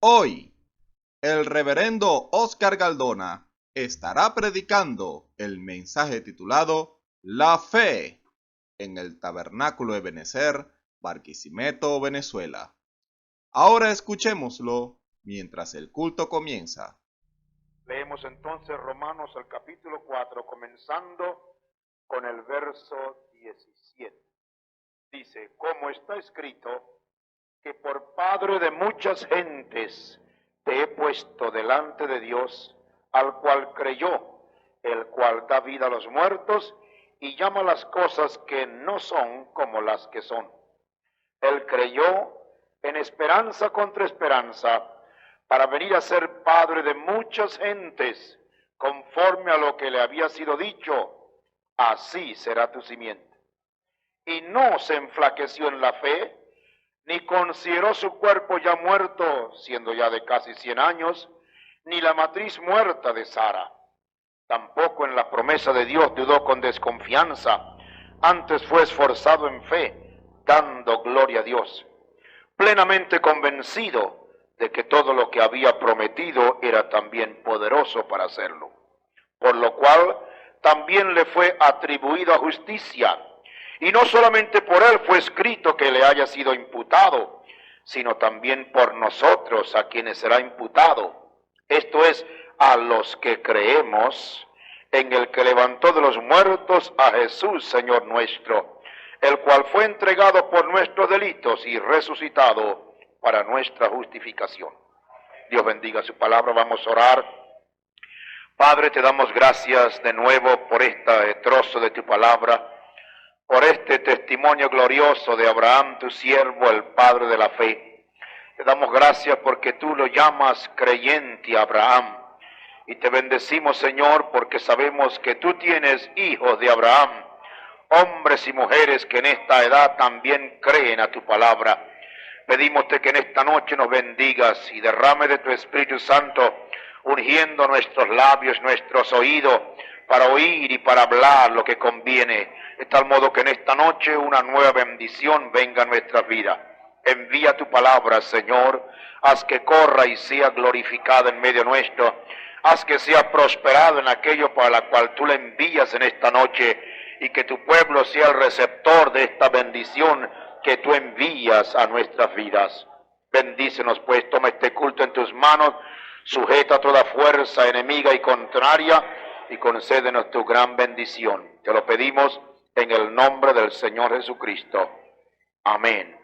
Hoy, el reverendo Oscar Galdona estará predicando el mensaje titulado La Fe en el Tabernáculo Ebenezer, Barquisimeto, Venezuela. Ahora escuchémoslo mientras el culto comienza. Leemos entonces Romanos el capítulo 4, comenzando con el verso 17. Dice, como está escrito, que por padre de muchas gentes te he puesto delante de Dios, al cual creyó, el cual da vida a los muertos y llama las cosas que no son como las que son. Él creyó en esperanza contra esperanza, para venir a ser padre de muchas gentes, conforme a lo que le había sido dicho, así será tu simiente. Y no se enflaqueció en la fe, ni consideró su cuerpo ya muerto, siendo ya de casi 100 años, ni la matriz muerta de Sara. Tampoco en la promesa de Dios dudó con desconfianza, antes fue esforzado en fe, dando gloria a Dios, plenamente convencido de que todo lo que había prometido era también poderoso para hacerlo. Por lo cual también le fue atribuida justicia, y no solamente por él fue escrito que le haya sido imputado, sino también por nosotros a quienes será imputado. Esto es, a los que creemos en el que levantó de los muertos a Jesús, Señor nuestro, el cual fue entregado por nuestros delitos y resucitado para nuestra justificación. Dios bendiga su palabra, vamos a orar. Padre, te damos gracias de nuevo por este trozo de tu palabra, por este testimonio glorioso de Abraham, tu siervo, el padre de la fe. Te damos gracias porque tú lo llamas creyente Abraham. Y te bendecimos, Señor, porque sabemos que tú tienes hijos de Abraham, hombres y mujeres que en esta edad también creen a tu palabra. Pedímoste que en esta noche nos bendigas y derrame de tu Espíritu Santo, ungiendo nuestros labios, nuestros oídos, para oír y para hablar lo que conviene, de tal modo que en esta noche una nueva bendición venga a nuestra vida. Envía tu palabra, Señor, haz que corra y sea glorificada en medio nuestro, haz que sea prosperado en aquello para la cual tú le envías en esta noche, y que tu pueblo sea el receptor de esta bendición que tú envías a nuestras vidas. Bendícenos pues, toma este culto en tus manos, sujeta toda fuerza enemiga y contraria, y concédenos tu gran bendición. Te lo pedimos en el nombre del Señor Jesucristo. Amén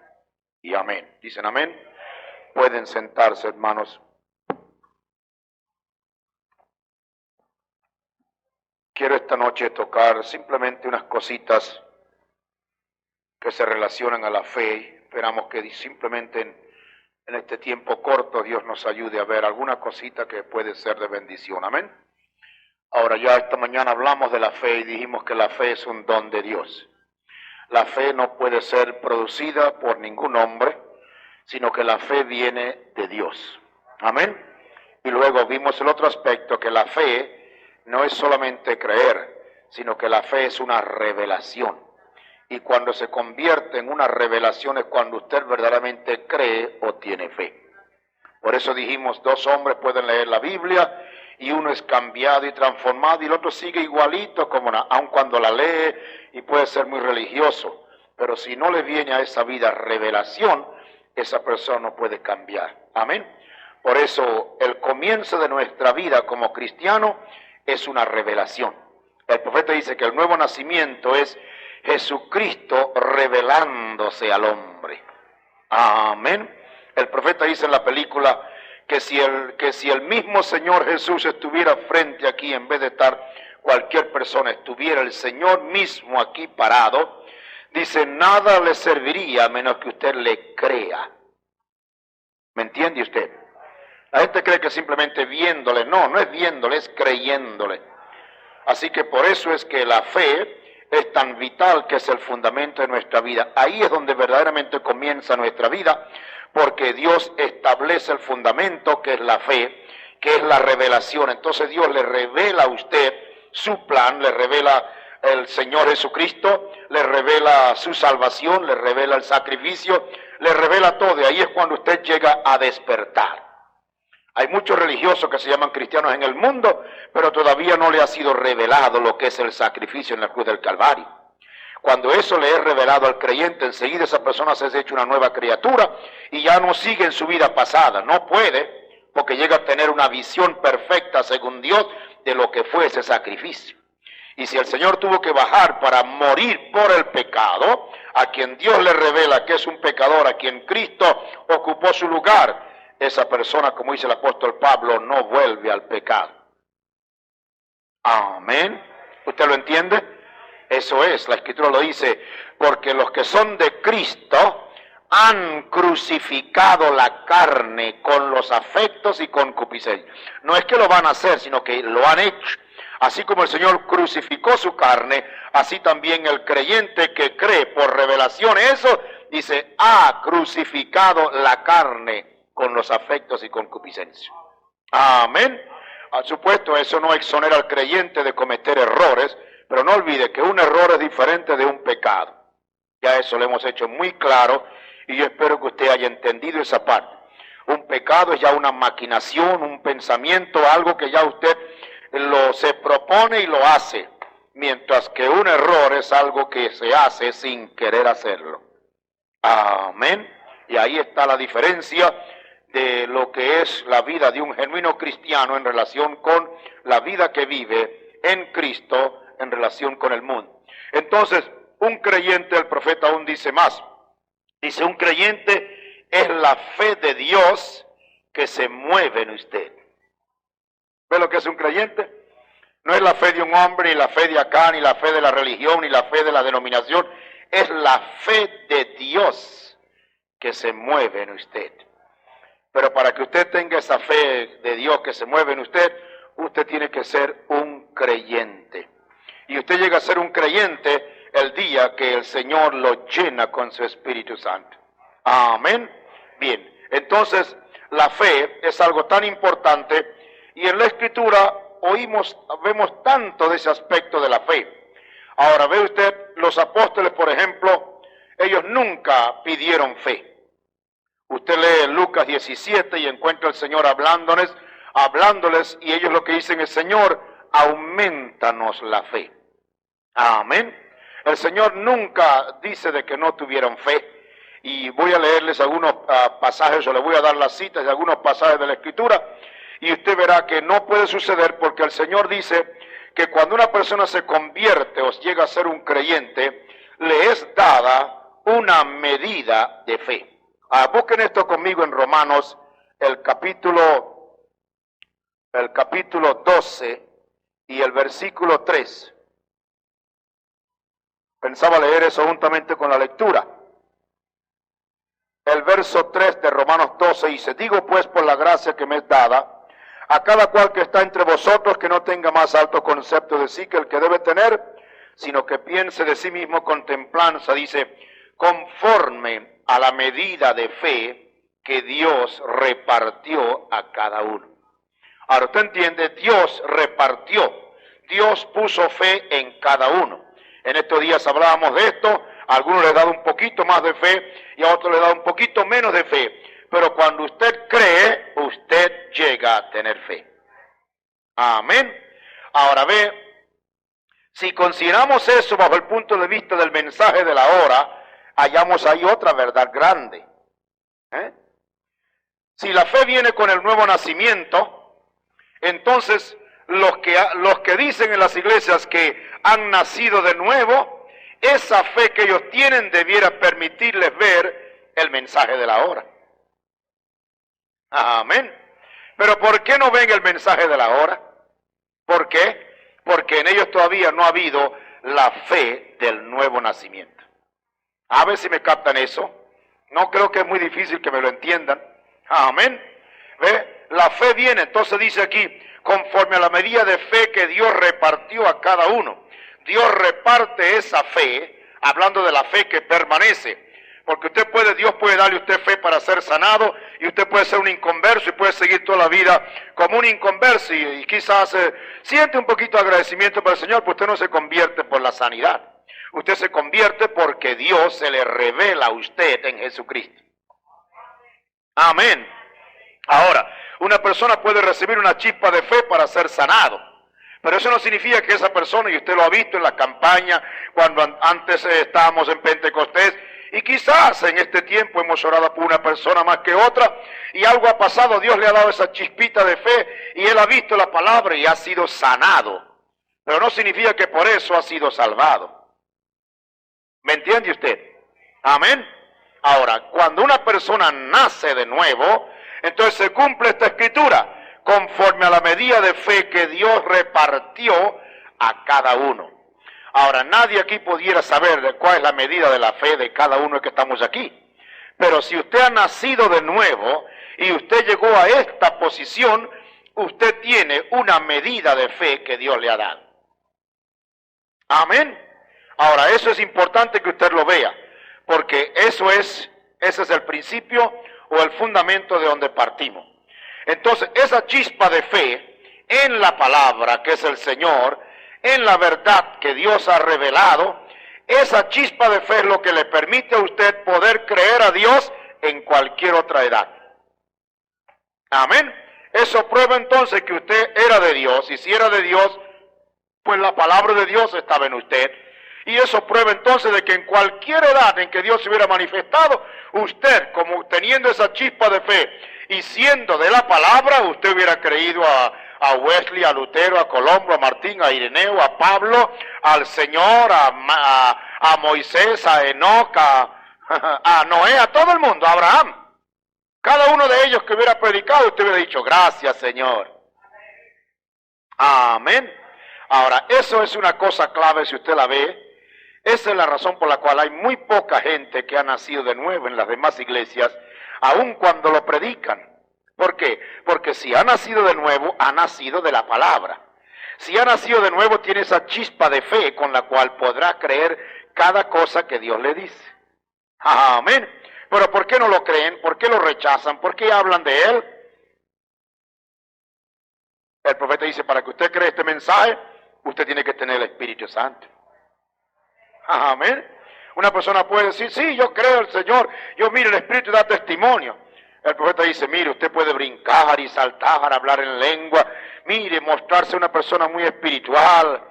y amén. ¿Dicen amén? Pueden sentarse, hermanos. Quiero esta noche tocar simplemente unas cositas que se relacionan a la fe. Esperamos que simplemente en este tiempo corto Dios nos ayude a ver alguna cosita que puede ser de bendición. Amén. Ahora ya esta mañana hablamos de la fe y dijimos que la fe es un don de Dios. La fe no puede ser producida por ningún hombre, sino que la fe viene de Dios. Amén. Y luego vimos el otro aspecto, que la fe no es solamente creer, sino que la fe es una revelación. Y cuando se convierte en una revelación es cuando usted verdaderamente cree o tiene fe. Por eso dijimos, dos hombres pueden leer la Biblia y uno es cambiado y transformado y el otro sigue igualito, como aun cuando la lee y puede ser muy religioso. Pero si no le viene a esa vida revelación, esa persona no puede cambiar. Amén. Por eso el comienzo de nuestra vida como cristiano es una revelación. El profeta dice que el nuevo nacimiento es Jesucristo revelándose al hombre. Amén. El profeta dice en la película que si el mismo Señor Jesús estuviera frente aquí, en vez de estar cualquier persona, estuviera el Señor mismo aquí parado, dice, nada le serviría a menos que usted le crea. ¿Me entiende usted? La gente cree que simplemente viéndole, no es viéndole, es creyéndole. Así que por eso es que la fe es tan vital, que es el fundamento de nuestra vida. Ahí es donde verdaderamente comienza nuestra vida, porque Dios establece el fundamento, que es la fe, que es la revelación. Entonces Dios le revela a usted su plan, le revela el Señor Jesucristo, le revela su salvación, le revela el sacrificio, le revela todo, y ahí es cuando usted llega a despertar. Hay muchos religiosos que se llaman cristianos en el mundo, pero todavía no le ha sido revelado lo que es el sacrificio en la cruz del Calvario. Cuando eso le es revelado al creyente, enseguida esa persona se ha hecho una nueva criatura y ya no sigue en su vida pasada. No puede, porque llega a tener una visión perfecta, según Dios, de lo que fue ese sacrificio. Y si el Señor tuvo que bajar para morir por el pecado, a quien Dios le revela que es un pecador, a quien Cristo ocupó su lugar, esa persona, como dice el apóstol Pablo, no vuelve al pecado. Amén. ¿Usted lo entiende? Eso es, la Escritura lo dice, porque los que son de Cristo han crucificado la carne con los afectos y concupiscencias. No es que lo van a hacer, sino que lo han hecho. Así como el Señor crucificó su carne, así también el creyente que cree por revelación eso, dice, ha crucificado la carne con los afectos y concupiscencias. Amén. Por supuesto, eso no exonera al creyente de cometer errores, pero no olvide que un error es diferente de un pecado. Ya eso lo hemos hecho muy claro y yo espero que usted haya entendido esa parte. Un pecado es ya una maquinación, un pensamiento, algo que ya usted se propone y lo hace, mientras que un error es algo que se hace sin querer hacerlo. Amén. Y ahí está la diferencia de lo que es la vida de un genuino cristiano en relación con la vida que vive en Cristo en relación con el mundo. Entonces, un creyente, el profeta aún dice más. Dice, un creyente es la fe de Dios que se mueve en usted. ¿Ve lo que es un creyente? No es la fe de un hombre, ni la fe de acá, ni la fe de la religión, ni la fe de la denominación. Es la fe de Dios que se mueve en usted. Pero para que usted tenga esa fe de Dios que se mueve en usted, usted tiene que ser un creyente. Y usted llega a ser un creyente el día que el Señor lo llena con su Espíritu Santo. Amén. Bien, entonces la fe es algo tan importante y en la Escritura vemos tanto de ese aspecto de la fe. Ahora ve usted, los apóstoles, por ejemplo, ellos nunca pidieron fe. Usted lee Lucas 17 y encuentra al Señor hablándoles y ellos lo que dicen es, Señor, aumentanos la fe. Amén. El Señor nunca dice de que no tuvieron fe. Y voy a leerles algunos pasajes, o le voy a dar las citas de algunos pasajes de la Escritura, y usted verá que no puede suceder porque el Señor dice que cuando una persona se convierte o llega a ser un creyente, le es dada una medida de fe. Busquen esto conmigo en Romanos, el capítulo 12 y el versículo 3. Pensaba leer eso juntamente con la lectura. El verso 3 de Romanos 12 dice, digo pues por la gracia que me es dada, a cada cual que está entre vosotros que no tenga más alto concepto de sí que el que debe tener, sino que piense de sí mismo con templanza, dice, conforme a la medida de fe que Dios repartió a cada uno. Ahora usted entiende, Dios repartió, Dios puso fe en cada uno. En estos días hablábamos de esto, a algunos les da un poquito más de fe y a otros les da un poquito menos de fe. Pero cuando usted cree, usted llega a tener fe. Amén. Ahora ve, si consideramos eso bajo el punto de vista del mensaje de la hora, hallamos ahí otra verdad grande. Si la fe viene con el nuevo nacimiento, entonces los que dicen en las iglesias que han nacido de nuevo, esa fe que ellos tienen debiera permitirles ver el mensaje de la hora. Amén. Pero ¿por qué no ven el mensaje de la hora? ¿Por qué? Porque en ellos todavía no ha habido la fe del nuevo nacimiento. A ver si me captan eso. No creo que es muy difícil que me lo entiendan. Amén. ¿Ve? La fe viene, entonces dice aquí, conforme a la medida de fe que Dios repartió a cada uno. Dios reparte esa fe, hablando de la fe que permanece. Porque Dios puede darle a usted fe para ser sanado, y usted puede ser un inconverso y puede seguir toda la vida como un inconverso, y quizás siente un poquito de agradecimiento para el Señor, pues usted no se convierte por la sanidad. Usted se convierte porque Dios se le revela a usted en Jesucristo. Amén. Ahora, Una persona puede recibir una chispa de fe para ser sanado. Pero eso no significa que esa persona, y usted lo ha visto en la campaña, cuando antes estábamos en Pentecostés, y quizás en este tiempo hemos orado por una persona más que otra, y algo ha pasado, Dios le ha dado esa chispita de fe, y él ha visto la palabra y ha sido sanado. Pero no significa que por eso ha sido salvado. ¿Me entiende usted? Amén. Ahora, cuando una persona nace de nuevo, entonces se cumple esta escritura, conforme a la medida de fe que Dios repartió a cada uno. Ahora, nadie aquí pudiera saber cuál es la medida de la fe de cada uno que estamos aquí. Pero si usted ha nacido de nuevo y usted llegó a esta posición, usted tiene una medida de fe que Dios le ha dado. Amén. Ahora, eso es importante que usted lo vea, porque ese es el principio o el fundamento de donde partimos. Entonces, esa chispa de fe en la palabra, que es el Señor, en la verdad que Dios ha revelado, esa chispa de fe es lo que le permite a usted poder creer a Dios en cualquier otra edad. Amén. Eso prueba entonces que usted era de Dios, y si era de Dios, pues la palabra de Dios estaba en usted. Y eso prueba entonces de que en cualquier edad en que Dios se hubiera manifestado, usted, como teniendo esa chispa de fe y siendo de la palabra, usted hubiera creído a Wesley, a Lutero, a Colombo, a Martín, a Ireneo, a Pablo, al Señor, a Moisés, a Enoc, a Noé, a todo el mundo, a Abraham. Cada uno de ellos que hubiera predicado, usted hubiera dicho, gracias Señor. Amén. Ahora, eso es una cosa clave si usted la ve. Esa es la razón por la cual hay muy poca gente que ha nacido de nuevo en las demás iglesias, aun cuando lo predican. ¿Por qué? Porque si ha nacido de nuevo, ha nacido de la palabra. Si ha nacido de nuevo, tiene esa chispa de fe con la cual podrá creer cada cosa que Dios le dice. Amén. Pero ¿por qué no lo creen? ¿Por qué lo rechazan? ¿Por qué hablan de él? El profeta dice, para que usted crea este mensaje, usted tiene que tener el Espíritu Santo. Amén. Una persona puede decir, sí, yo creo el Señor, yo mire, el Espíritu da testimonio. El profeta dice, mire, usted puede brincar y saltar, hablar en lengua, mire, mostrarse una persona muy espiritual,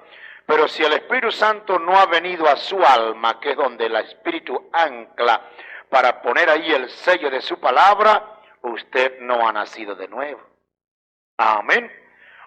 pero si el Espíritu Santo no ha venido a su alma, que es donde el Espíritu ancla para poner ahí el sello de su palabra, usted no ha nacido de nuevo. Amén.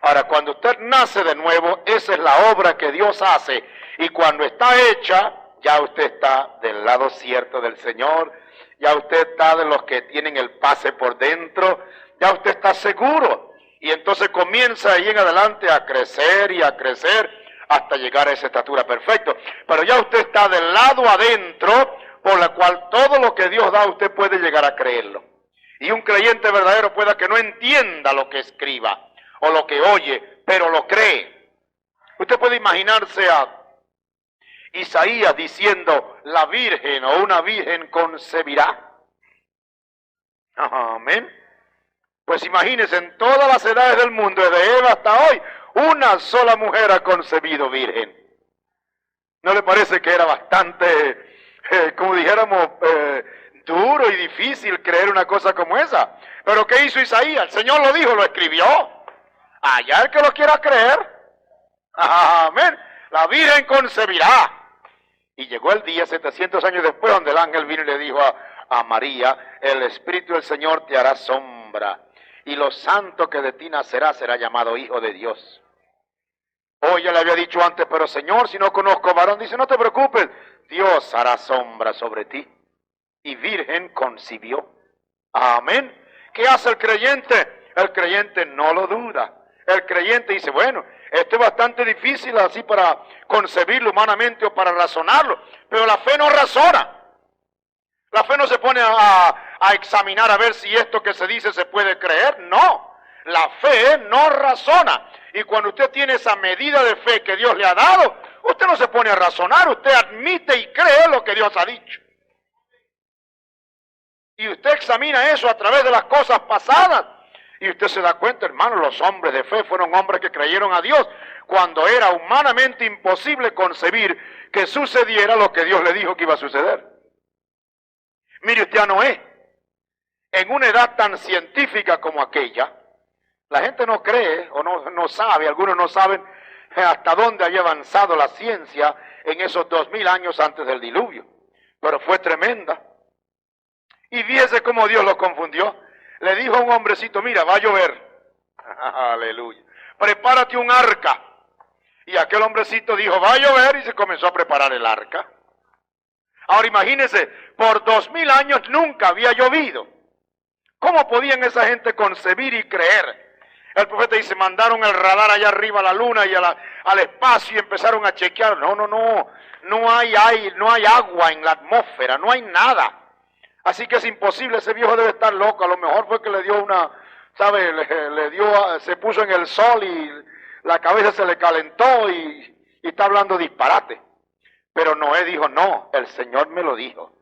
Ahora, cuando usted nace de nuevo, esa es la obra que Dios hace, y cuando está hecha, ya usted está del lado cierto del Señor, ya usted está de los que tienen el pase por dentro, ya usted está seguro, y entonces comienza ahí en adelante a crecer y a crecer hasta llegar a esa estatura perfecta. Pero ya usted está del lado adentro, por la cual todo lo que Dios da usted puede llegar a creerlo. Y un creyente verdadero pueda que no entienda lo que escriba o lo que oye, pero lo cree. Usted puede imaginarse a Isaías diciendo, la virgen o una virgen concebirá. Amén. Pues imagínense, en todas las edades del mundo, desde Eva hasta hoy, una sola mujer ha concebido virgen. ¿No le parece que era bastante, como dijéramos, duro y difícil creer una cosa como esa? Pero ¿qué hizo Isaías? El Señor lo dijo, lo escribió. Allá el que lo quiera creer. Amén. La virgen concebirá. Y llegó el día, 700 años después, donde el ángel vino y le dijo a María, el Espíritu del Señor te hará sombra, y lo santo que de ti nacerá será llamado Hijo de Dios. Ya le había dicho antes, pero Señor, si no conozco varón, dice, no te preocupes, Dios hará sombra sobre ti. Y virgen concibió. Amén. ¿Qué hace el creyente? El creyente no lo duda. El creyente dice, bueno, esto es bastante difícil así para concebirlo humanamente o para razonarlo, pero la fe no razona. La fe no se pone a examinar a ver si esto que se dice se puede creer. No, la fe no razona. Y cuando usted tiene esa medida de fe que Dios le ha dado, usted no se pone a razonar, usted admite y cree lo que Dios ha dicho. Y usted examina eso a través de las cosas pasadas. Y usted se da cuenta, hermano, los hombres de fe fueron hombres que creyeron a Dios cuando era humanamente imposible concebir que sucediera lo que Dios le dijo que iba a suceder. Mire usted a Noé, en una edad tan científica como aquella, La gente no cree o no sabe, algunos no saben hasta dónde había avanzado la ciencia en esos 2000 años antes del diluvio. Pero fue tremenda. Y fíjese cómo Dios lo confundió. Le dijo a un hombrecito, mira, va a llover. Aleluya. Prepárate un arca. Y aquel hombrecito dijo, va a llover, y se comenzó a preparar el arca. Ahora imagínense, por 2000 años nunca había llovido. ¿Cómo podían esa gente concebir y creer? El profeta dice, mandaron el radar allá arriba a la luna y al espacio y empezaron a chequear. No hay agua en la atmósfera, no hay nada. Así que es imposible, ese viejo debe estar loco. A lo mejor fue que le dio se puso en el sol y la cabeza se le calentó y está hablando disparate. Pero Noé dijo, no, el Señor me lo dijo.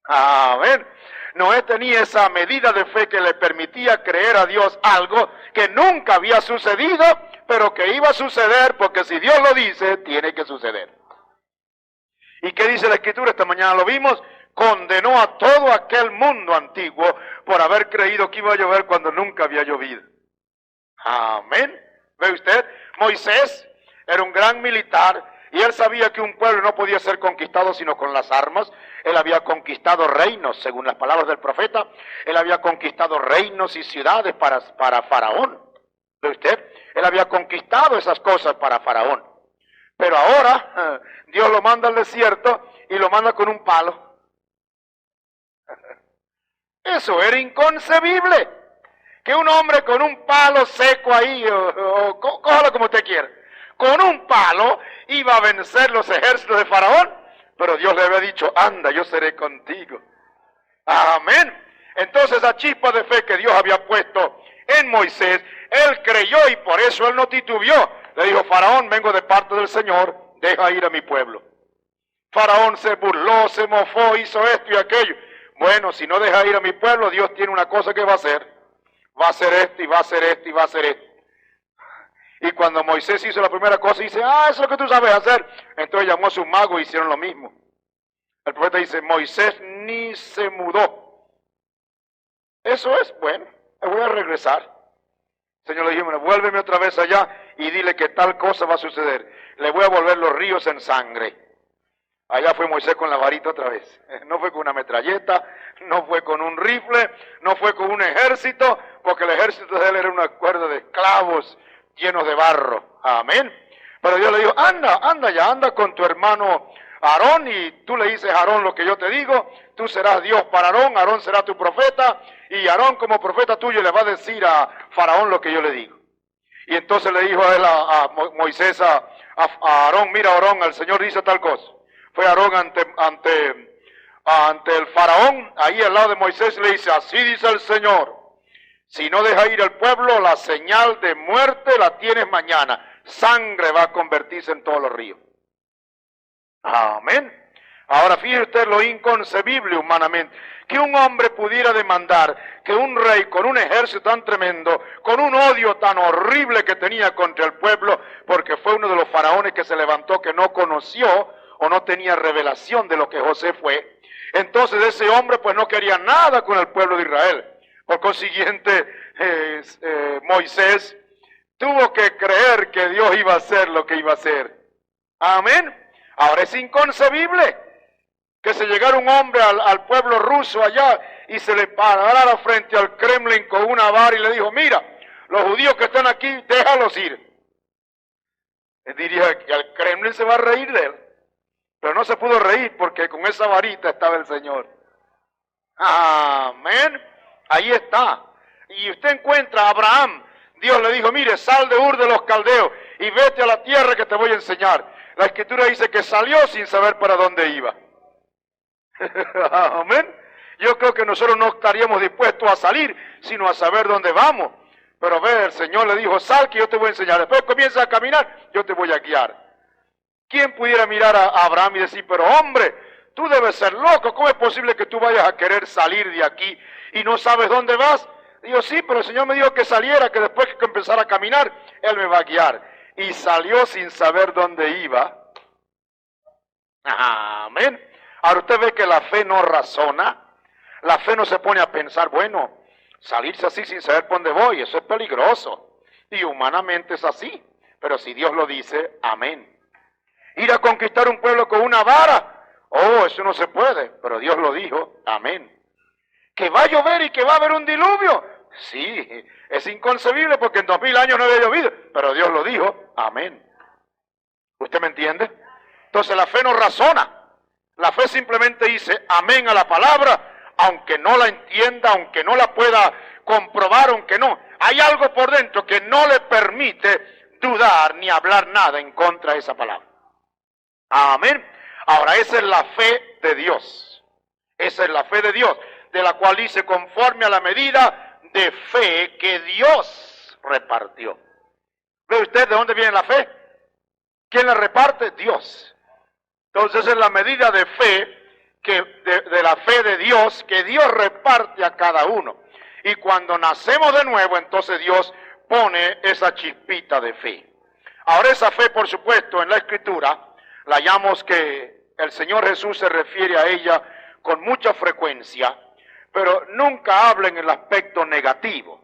Amén. Noé tenía esa medida de fe que le permitía creer a Dios algo que nunca había sucedido, pero que iba a suceder, porque si Dios lo dice, tiene que suceder. ¿Y qué dice la Escritura? Esta mañana lo vimos. Condenó a todo aquel mundo antiguo por haber creído que iba a llover cuando nunca había llovido. Amén. ¿Ve usted? Moisés era un gran militar y él sabía que un pueblo no podía ser conquistado sino con las armas. Él había conquistado reinos, según las palabras del profeta. Él había conquistado reinos y ciudades para Faraón. ¿Ve usted? Él había conquistado esas cosas para Faraón. Pero ahora Dios lo manda al desierto y lo manda con un palo. Eso era inconcebible. Que un hombre con un palo seco ahí, o cójalo como usted quiera, con un palo iba a vencer los ejércitos de Faraón. Pero Dios le había dicho, anda, yo seré contigo. Amén. Entonces esa chispa de fe que Dios había puesto en Moisés, él creyó y por eso él no titubeó. Le dijo, Faraón, vengo de parte del Señor, deja ir a mi pueblo. Faraón se burló, se mofó, hizo esto y aquello. Bueno, si no deja ir a mi pueblo, Dios tiene una cosa que va a hacer. Va a hacer esto y va a hacer esto y va a hacer esto. Y cuando Moisés hizo la primera cosa, dice, eso es lo que tú sabes hacer. Entonces llamó a sus magos y hicieron lo mismo. El profeta dice, Moisés ni se mudó. Eso es, bueno, me voy a regresar. El Señor le dijo, bueno, vuélveme otra vez allá y dile que tal cosa va a suceder. Le voy a volver los ríos en sangre. Allá fue Moisés con la varita otra vez. No fue con una metralleta, no fue con un rifle, no fue con un ejército, porque el ejército de él era una cuerda de esclavos llenos de barro. Amén. Pero Dios le dijo, anda con tu hermano Aarón, y tú le dices a Aarón lo que yo te digo, tú serás Dios para Aarón, Aarón será tu profeta, y Aarón como profeta tuyo le va a decir a Faraón lo que yo le digo. Y entonces le dijo a él, a Moisés, a Aarón, mira Aarón, el Señor dice tal cosa. Fue Aarón ante el Faraón, ahí al lado de Moisés, le dice, así dice el Señor, si no deja ir el pueblo, la señal de muerte la tienes mañana, sangre va a convertirse en todos los ríos. Amén. Ahora fíjese usted lo inconcebible humanamente, que un hombre pudiera demandar que un rey con un ejército tan tremendo, con un odio tan horrible que tenía contra el pueblo, porque fue uno de los faraones que se levantó que no conoció o no tenía revelación de lo que José fue. Entonces ese hombre pues no quería nada con el pueblo de Israel. Por consiguiente, Moisés tuvo que creer que Dios iba a hacer lo que iba a hacer. Amén. Ahora es inconcebible que se llegara un hombre al pueblo ruso allá y se le parara frente al Kremlin con una vara y le dijo, mira, los judíos que están aquí, déjalos ir. Él diría que al Kremlin se va a reír de él. Pero no se pudo reír porque con esa varita estaba el Señor. Amén. Ahí está. Y usted encuentra a Abraham. Dios le dijo, mire, sal de Ur de los Caldeos y vete a la tierra que te voy a enseñar. La Escritura dice que salió sin saber para dónde iba. Amén. Yo creo que nosotros no estaríamos dispuestos a salir, sino a saber dónde vamos. Pero ve, el Señor le dijo, sal que yo te voy a enseñar. Después comienza a caminar, yo te voy a guiar. ¿Quién pudiera mirar a Abraham y decir, pero hombre, tú debes ser loco, ¿cómo es posible que tú vayas a querer salir de aquí y no sabes dónde vas? Digo, sí, pero el Señor me dijo que saliera, que después que empezara a caminar, Él me va a guiar. Y salió sin saber dónde iba. Amén. Ahora usted ve que la fe no razona, la fe no se pone a pensar, bueno, salirse así sin saber por dónde voy, eso es peligroso. Y humanamente es así, pero si Dios lo dice, amén. Ir a conquistar un pueblo con una vara, oh, eso no se puede, pero Dios lo dijo, amén. Que va a llover y que va a haber un diluvio, sí, es inconcebible porque en 2000 años no había llovido, pero Dios lo dijo, amén. ¿Usted me entiende? Entonces la fe no razona, la fe simplemente dice amén a la palabra, aunque no la entienda, aunque no la pueda comprobar, aunque no. Hay algo por dentro que no le permite dudar ni hablar nada en contra de esa palabra. Amén. Ahora, esa es la fe de Dios. Esa es la fe de Dios, de la cual dice conforme a la medida de fe que Dios repartió. ¿Ve usted de dónde viene la fe? ¿Quién la reparte? Dios. Entonces es la medida de fe, de la fe de Dios, que Dios reparte a cada uno. Y cuando nacemos de nuevo, entonces Dios pone esa chispita de fe. Ahora esa fe, por supuesto, en la Escritura, la hallamos que el Señor Jesús se refiere a ella con mucha frecuencia, pero nunca habla en el aspecto negativo.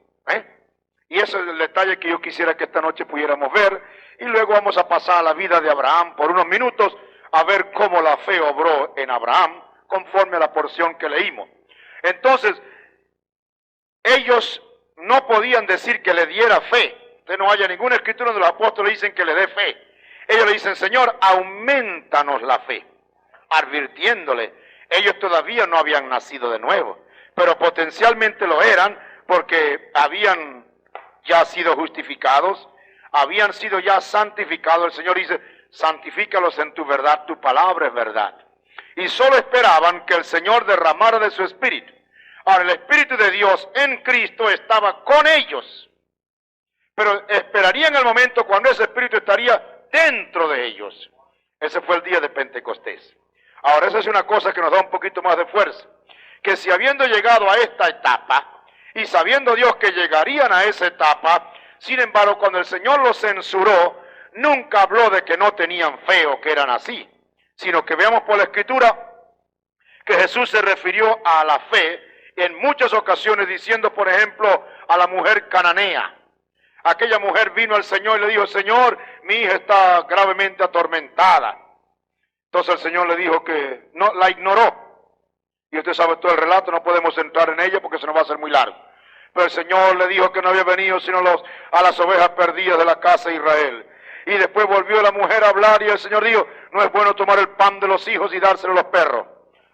Y ese es el detalle que yo quisiera que esta noche pudiéramos ver, y luego vamos a pasar a la vida de Abraham por unos minutos, a ver cómo la fe obró en Abraham, conforme a la porción que leímos. Entonces, ellos no podían decir que le diera fe. Usted no haya ninguna escritura donde los apóstoles dicen que le dé fe. Ellos le dicen, Señor, aumentanos la fe, advirtiéndole, ellos todavía no habían nacido de nuevo, pero potencialmente lo eran porque habían ya sido justificados, habían sido ya santificados. El Señor dice, santifícalos en tu verdad, tu palabra es verdad. Y solo esperaban que el Señor derramara de su Espíritu. Ahora, el Espíritu de Dios en Cristo estaba con ellos, pero esperarían el momento cuando ese Espíritu estaría dentro de ellos. Ese fue el día de Pentecostés. Ahora, esa es una cosa que nos da un poquito más de fuerza, que si habiendo llegado a esta etapa, y sabiendo Dios que llegarían a esa etapa, sin embargo, cuando el Señor los censuró, nunca habló de que no tenían fe o que eran así, sino que veamos por la Escritura que Jesús se refirió a la fe en muchas ocasiones, diciendo, por ejemplo, a la mujer cananea. Aquella mujer vino al Señor y le dijo, Señor, mi hija está gravemente atormentada. Entonces el Señor le dijo que no, la ignoró. Y usted sabe todo el relato, no podemos entrar en ella porque se nos va a hacer muy largo. Pero el Señor le dijo que no había venido sino a las ovejas perdidas de la casa de Israel. Y después volvió la mujer a hablar y el Señor dijo, no es bueno tomar el pan de los hijos y dárselo a los perros.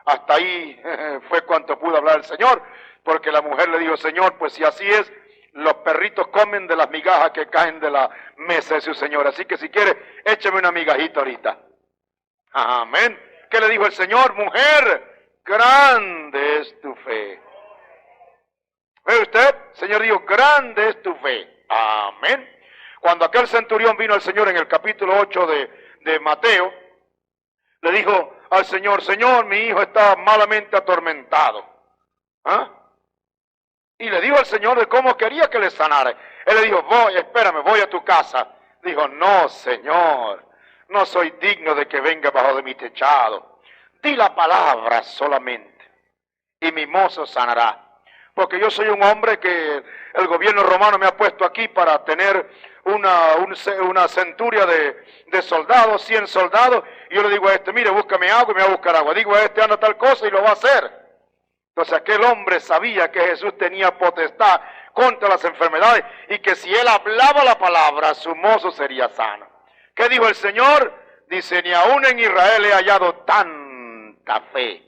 Hasta ahí fue cuanto pudo hablar el Señor, porque la mujer le dijo, Señor, pues si así es, los perritos comen de las migajas que caen de la mesa de su Señor. Así que si quiere, écheme una migajita ahorita. Amén. ¿Qué le dijo el Señor? Mujer, grande es tu fe. ¿Ve usted? El Señor dijo, grande es tu fe. Amén. Cuando aquel centurión vino al Señor en el capítulo 8 de Mateo, le dijo al Señor, Señor, mi hijo está malamente atormentado. ¿Ah? Y le dijo al Señor de cómo quería que le sanara. Él le dijo, voy a tu casa. Dijo, no, Señor, no soy digno de que venga bajo de mi techado. Di la palabra solamente y mi mozo sanará. Porque yo soy un hombre que el gobierno romano me ha puesto aquí para tener una centuria de soldados, 100 soldados. Y yo le digo a este, mire, búscame agua y me va a buscar agua. Digo a este, anda tal cosa y lo va a hacer. Entonces aquel hombre sabía que Jesús tenía potestad contra las enfermedades y que si él hablaba la palabra, su mozo sería sano. ¿Qué dijo el Señor? Dice, ni aún en Israel he hallado tanta fe.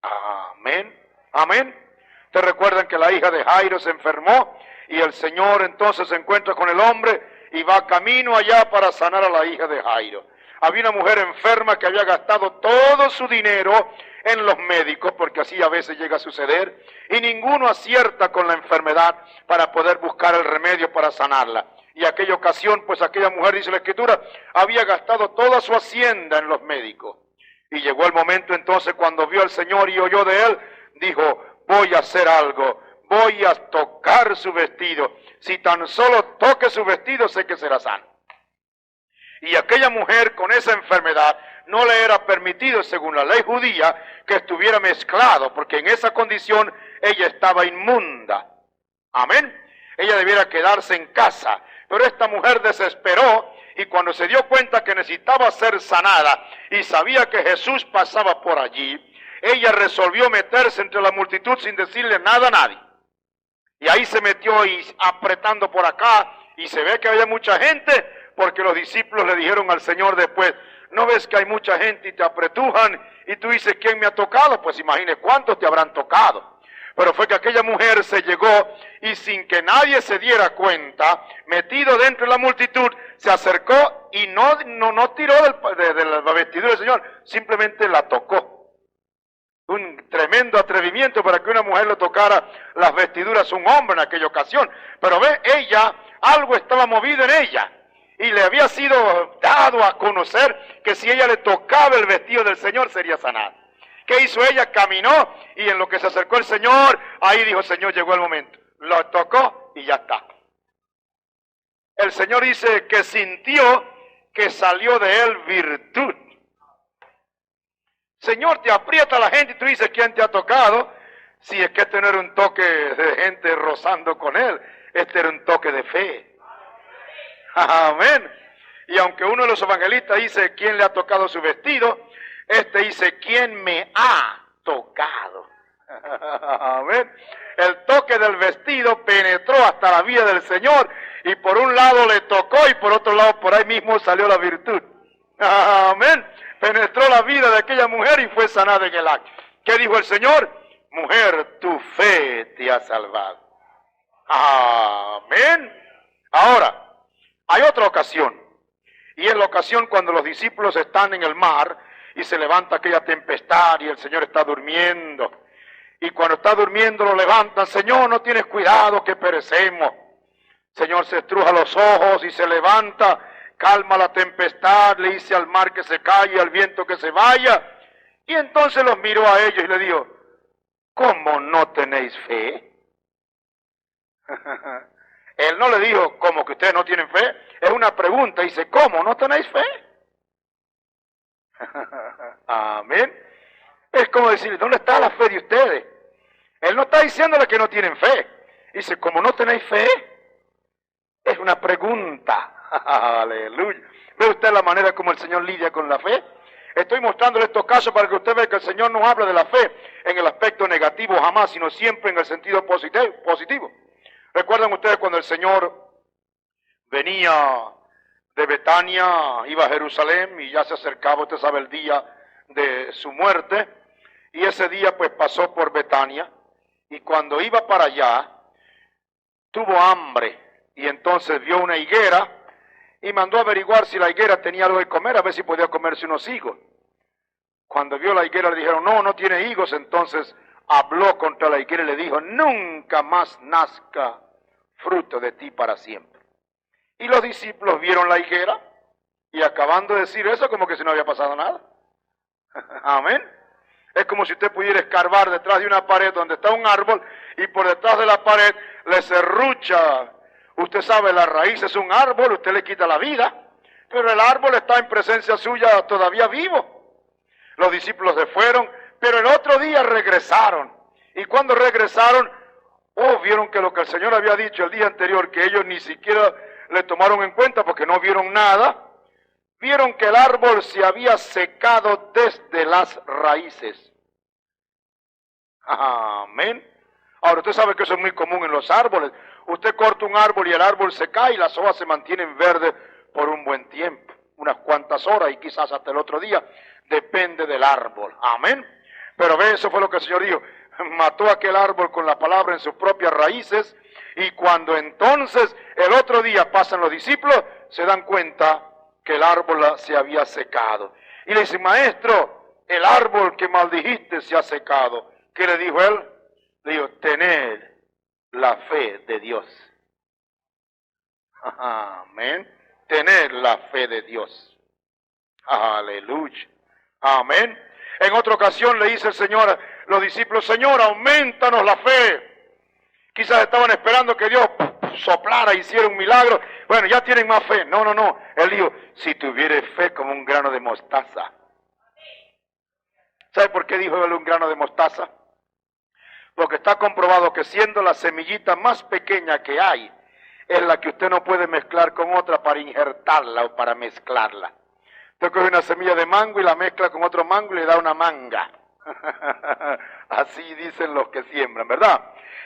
Amén. Amén. Ustedes recuerdan que la hija de Jairo se enfermó y el Señor entonces se encuentra con el hombre y va camino allá para sanar a la hija de Jairo. Había una mujer enferma que había gastado todo su dinero en los médicos, porque así a veces llega a suceder, y ninguno acierta con la enfermedad para poder buscar el remedio para sanarla. Y aquella ocasión, pues aquella mujer, dice la Escritura, había gastado toda su hacienda en los médicos. Y llegó el momento entonces cuando vio al Señor y oyó de él, dijo, voy a hacer algo, voy a tocar su vestido. Si tan solo toque su vestido, sé que será sano. Y aquella mujer con esa enfermedad no le era permitido, según la ley judía, que estuviera mezclado, porque en esa condición ella estaba inmunda. Amén. Ella debiera quedarse en casa. Pero esta mujer desesperó y cuando se dio cuenta que necesitaba ser sanada y sabía que Jesús pasaba por allí, ella resolvió meterse entre la multitud sin decirle nada a nadie. Y ahí se metió y apretando por acá, y se ve que había mucha gente, porque los discípulos le dijeron al Señor después, ¿no ves que hay mucha gente y te apretujan? Y tú dices, ¿quién me ha tocado? Pues imagine cuántos te habrán tocado. Pero fue que aquella mujer se llegó y sin que nadie se diera cuenta, metido dentro de la multitud, se acercó y no tiró de la vestidura del Señor, simplemente la tocó. Un tremendo atrevimiento para que una mujer le tocara las vestiduras a un hombre en aquella ocasión. Pero ve, ella, algo estaba movido en ella. Y le había sido dado a conocer que si ella le tocaba el vestido del Señor sería sanada. ¿Qué hizo ella? Caminó y en lo que se acercó el Señor, ahí dijo, Señor, llegó el momento. Lo tocó y ya está. El Señor dice que sintió que salió de él virtud. Señor, te aprieta la gente y tú dices, ¿quién te ha tocado? Si es que este no era un toque de gente rozando con él, este era un toque de fe. Amén. Y aunque uno de los evangelistas dice, ¿quién le ha tocado su vestido? Este dice, ¿quién me ha tocado? Amén. El toque del vestido penetró hasta la vida del Señor y por un lado le tocó y por otro lado por ahí mismo salió la virtud. Amén. Penetró la vida de aquella mujer y fue sanada en el acto. ¿Qué dijo el Señor? Mujer, tu fe te ha salvado. Amén. Ahora, hay otra ocasión. Y es la ocasión cuando los discípulos están en el mar y se levanta aquella tempestad y el Señor está durmiendo. Y cuando está durmiendo lo levantan. Señor, no tienes cuidado que perecemos. Señor se estruja los ojos y se levanta. Calma la tempestad, le dice al mar que se calle, al viento que se vaya. Y entonces los miró a ellos y le dijo, ¿cómo no tenéis fe? Él no le dijo, ¿cómo que ustedes no tienen fe? Es una pregunta, dice, ¿cómo no tenéis fe? Amén. Es como decir, ¿dónde está la fe de ustedes? Él no está diciéndole que no tienen fe. Dice, ¿cómo no tenéis fe? Es una pregunta. Aleluya. ¿Ve usted la manera como el Señor lidia con la fe? Estoy mostrándole estos casos para que usted vea que el Señor no habla de la fe en el aspecto negativo jamás, sino siempre en el sentido positivo. ¿Recuerdan ustedes cuando el Señor venía de Betania, iba a Jerusalén y ya se acercaba, usted sabe, el día de su muerte? Y ese día pues pasó por Betania y cuando iba para allá tuvo hambre y entonces vio una higuera y mandó a averiguar si la higuera tenía algo de comer, a ver si podía comerse unos higos. Cuando vio la higuera le dijeron, no tiene higos, entonces habló contra la higuera y le dijo, nunca más nazca fruto de ti para siempre. Y los discípulos vieron la higuera y acabando de decir eso como que si no había pasado nada. Amén. Es como si usted pudiera escarbar detrás de una pared donde está un árbol y por detrás de la pared le serrucha. Usted sabe, la raíz es un árbol, usted le quita la vida, pero el árbol está en presencia suya todavía vivo. Los discípulos se fueron, pero el otro día regresaron. Y cuando regresaron, vieron que lo que el Señor había dicho el día anterior, que ellos ni siquiera le tomaron en cuenta porque no vieron nada, vieron que el árbol se había secado desde las raíces. Amén. Ahora, usted sabe que eso es muy común en los árboles. Usted corta un árbol y el árbol se cae y las hojas se mantienen verdes por un buen tiempo, unas cuantas horas y quizás hasta el otro día, depende del árbol. Amén. Pero ve, eso fue lo que el Señor dijo, mató aquel árbol con la palabra en sus propias raíces y cuando entonces el otro día pasan los discípulos, se dan cuenta que el árbol se había secado. Y le dice, maestro, el árbol que maldijiste se ha secado. ¿Qué le dijo él? Le dijo, tened la fe de Dios. Amén. Tener la fe de Dios. Aleluya. Amén. En otra ocasión le dice el Señor a los discípulos, Señor, aumentanos la fe. Quizás estaban esperando que Dios soplara, hiciera un milagro. Bueno, ya tienen más fe. No. Él dijo, si tuvieres fe como un grano de mostaza. ¿Sabe por qué dijo él un grano de mostaza? Porque está comprobado que siendo la semillita más pequeña que hay, es la que usted no puede mezclar con otra para injertarla o para mezclarla. Usted coge una semilla de mango y la mezcla con otro mango y le da una manga. Así dicen los que siembran, ¿verdad?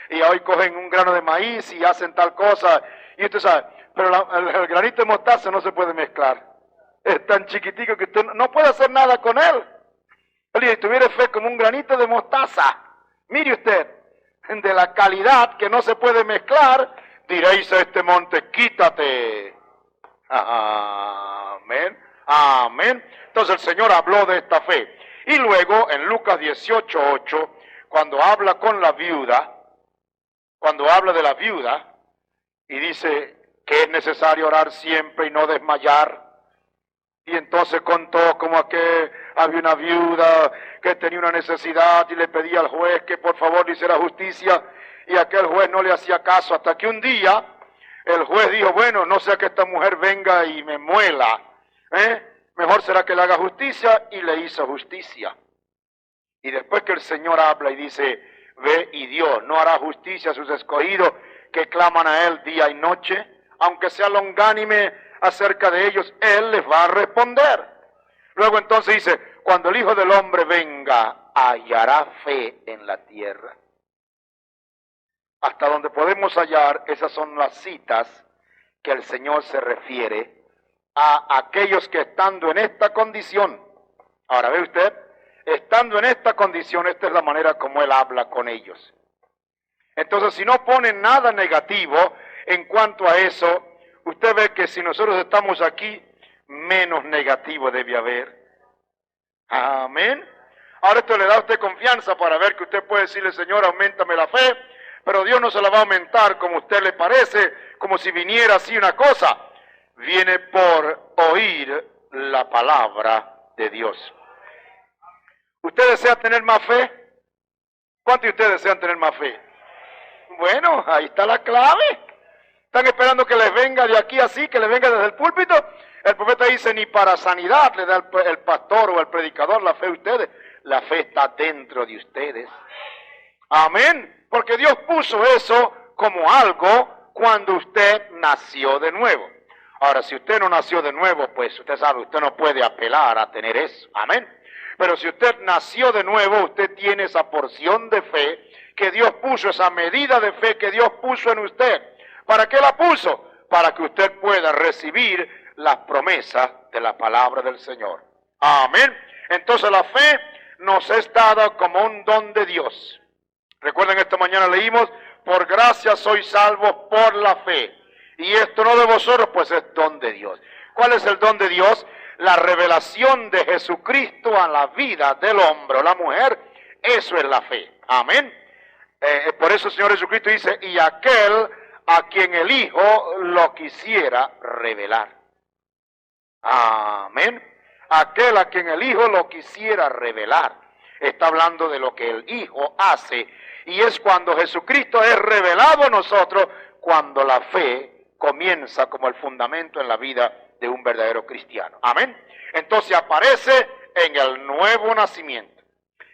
Y hoy cogen un grano de maíz y hacen tal cosa, y usted sabe, pero el granito de mostaza no se puede mezclar. Es tan chiquitico que usted no puede hacer nada con él. Si tuviera fe como un granito de mostaza, mire usted, de la calidad que no se puede mezclar, diréis a este monte, quítate. Amén, amén. Entonces el Señor habló de esta fe. Y luego en Lucas 18:8, cuando habla con la viuda, cuando habla de la viuda, y dice que es necesario orar siempre y no desmayar. Y entonces contó como que había una viuda que tenía una necesidad y le pedía al juez que por favor le hiciera justicia, y aquel juez no le hacía caso, hasta que un día el juez dijo, bueno, no sea que esta mujer venga y me muela, mejor será que le haga justicia, y le hizo justicia. Y después que el Señor habla y dice, ve y Dios no hará justicia a sus escogidos que claman a Él día y noche, aunque sea longánime acerca de ellos, Él les va a responder. Luego entonces dice, cuando el Hijo del Hombre venga, hallará fe en la tierra. Hasta donde podemos hallar, esas son las citas que el Señor se refiere a aquellos que estando en esta condición, ahora ve usted, estando en esta condición, esta es la manera como Él habla con ellos. Entonces, si no pone nada negativo en cuanto a eso, usted ve que si nosotros estamos aquí, menos negativo debe haber. Amén. Ahora esto le da a usted confianza para ver que usted puede decirle, Señor, auméntame la fe, pero Dios no se la va a aumentar como a usted le parece, como si viniera así una cosa. Viene por oír la palabra de Dios. ¿Usted desea tener más fe? ¿Cuántos de ustedes desean tener más fe? Bueno, ahí está la clave. Están esperando que les venga de aquí así, que les venga desde el púlpito. El profeta dice, ni para sanidad le da el pastor o el predicador la fe a ustedes. La fe está dentro de ustedes. Amén. Porque Dios puso eso como algo cuando usted nació de nuevo. Ahora, si usted no nació de nuevo, pues usted sabe, usted no puede apelar a tener eso. Amén. Pero si usted nació de nuevo, usted tiene esa porción de fe que Dios puso, esa medida de fe que Dios puso en usted. ¿Para qué la puso? Para que usted pueda recibir las promesas de la palabra del Señor. Amén. Entonces la fe nos es dada como un don de Dios. Recuerden, esta mañana leímos, por gracia sois salvos por la fe. Y esto no de vosotros, pues es don de Dios. ¿Cuál es el don de Dios? La revelación de Jesucristo a la vida del hombre o la mujer. Eso es la fe. Amén. Por eso el Señor Jesucristo dice, y aquel a quien el Hijo lo quisiera revelar. Amén. Aquel a quien el Hijo lo quisiera revelar. Está hablando de lo que el Hijo hace. Y es cuando Jesucristo es revelado a nosotros, cuando la fe comienza como el fundamento en la vida de un verdadero cristiano. Amén. Entonces aparece en el nuevo nacimiento.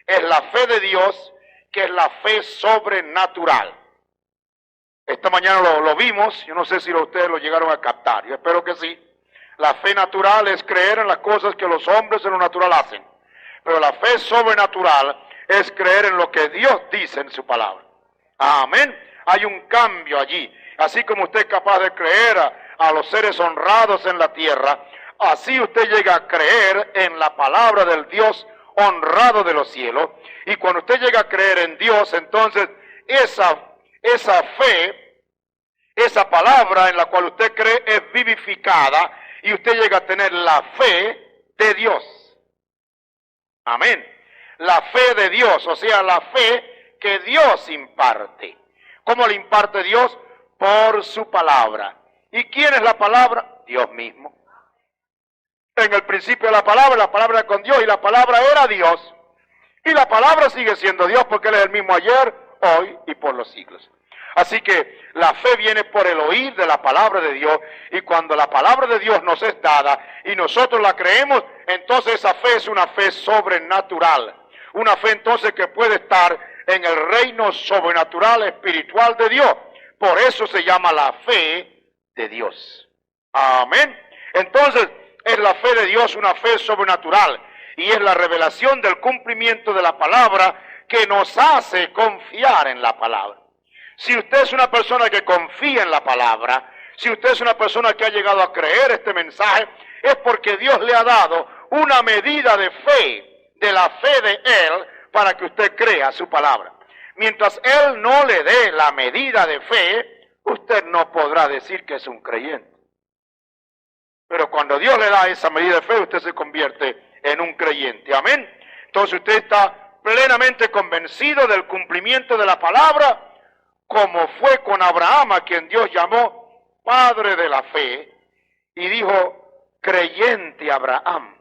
Es la fe de Dios, que es la fe sobrenatural. Esta mañana lo vimos, yo no sé si ustedes lo llegaron a captar, yo espero que sí. La fe natural es creer en las cosas que los hombres en lo natural hacen. Pero la fe sobrenatural es creer en lo que Dios dice en su palabra. Amén. Hay un cambio allí. Así como usted es capaz de creer a los seres honrados en la tierra, así usted llega a creer en la palabra del Dios honrado de los cielos. Y cuando usted llega a creer en Dios, entonces esa fe, esa palabra en la cual usted cree es vivificada y usted llega a tener la fe de Dios. Amén. La fe de Dios, o sea, la fe que Dios imparte. ¿Cómo le imparte Dios? Por su palabra. ¿Y quién es la palabra? Dios mismo. En el principio la palabra era con Dios y la palabra era Dios. Y la palabra sigue siendo Dios porque Él es el mismo ayer, hoy y por los siglos. Así que la fe viene por el oír de la palabra de Dios, y cuando la palabra de Dios nos es dada y nosotros la creemos, entonces esa fe es una fe sobrenatural. Una fe entonces que puede estar en el reino sobrenatural espiritual de Dios. Por eso se llama la fe de Dios. Amén. Entonces, es la fe de Dios una fe sobrenatural y es la revelación del cumplimiento de la palabra que nos hace confiar en la palabra. Si usted es una persona que confía en la palabra, si usted es una persona que ha llegado a creer este mensaje, es porque Dios le ha dado una medida de fe, de la fe de Él, para que usted crea su palabra. Mientras Él no le dé la medida de fe, usted no podrá decir que es un creyente. Pero cuando Dios le da esa medida de fe, usted se convierte en un creyente. Amén. Entonces usted está plenamente convencido del cumplimiento de la palabra, como fue con Abraham, a quien Dios llamó padre de la fe, y dijo, creyente Abraham.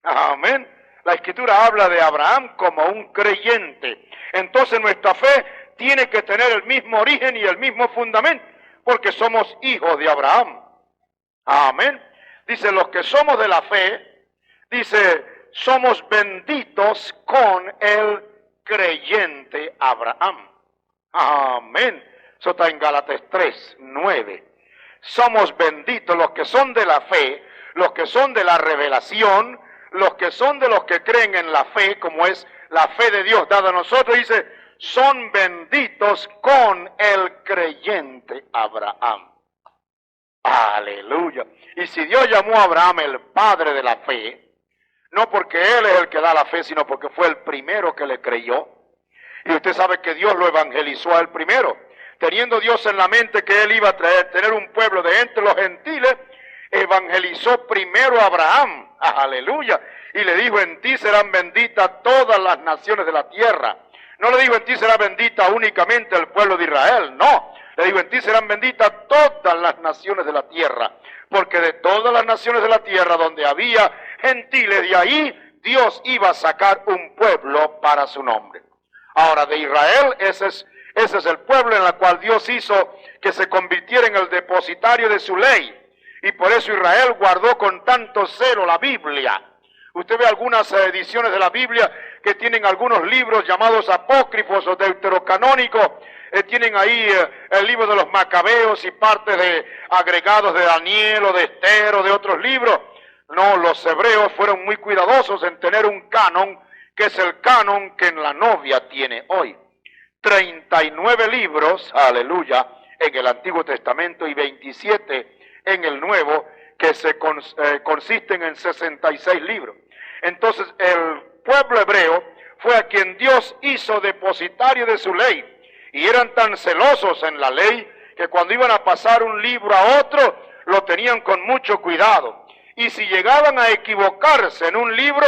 Amén. La Escritura habla de Abraham como un creyente. Entonces nuestra fe tiene que tener el mismo origen y el mismo fundamento, porque somos hijos de Abraham. Amén. Dice, los que somos de la fe, dice, somos benditos con el creyente Abraham. Amén. Eso está en Gálatas 3:9. Somos benditos los que son de la fe, los que son de la revelación, los que son de los que creen en la fe, como es la fe de Dios dada a nosotros. Dice, son benditos con el creyente Abraham. Aleluya. Y si Dios llamó a Abraham el padre de la fe, no porque él es el que da la fe, sino porque fue el primero que le creyó. Y usted sabe que Dios lo evangelizó a él primero. Teniendo Dios en la mente que él iba a tener un pueblo de entre los gentiles, evangelizó primero a Abraham. Aleluya. Y le dijo, en ti serán benditas todas las naciones de la tierra. No le dijo, en ti será bendita únicamente el pueblo de Israel. No. Le digo, en ti serán benditas todas las naciones de la tierra, porque de todas las naciones de la tierra donde había gentiles, de ahí Dios iba a sacar un pueblo para su nombre. Ahora, de Israel, ese es el pueblo en el cual Dios hizo que se convirtiera en el depositario de su ley. Y por eso Israel guardó con tanto celo la Biblia. Usted ve algunas ediciones de la Biblia que tienen algunos libros llamados apócrifos o deuterocanónicos. Tienen ahí el libro de los Macabeos y partes de agregados de Daniel o de Esther o de otros libros. No, los hebreos fueron muy cuidadosos en tener un canon, que es el canon que en la novia tiene hoy. 39 libros, aleluya, en el Antiguo Testamento y 27 en el Nuevo, que consisten en 66 libros. Entonces el pueblo hebreo fue a quien Dios hizo depositario de su ley. Y eran tan celosos en la ley que cuando iban a pasar un libro a otro, lo tenían con mucho cuidado. Y si llegaban a equivocarse en un libro,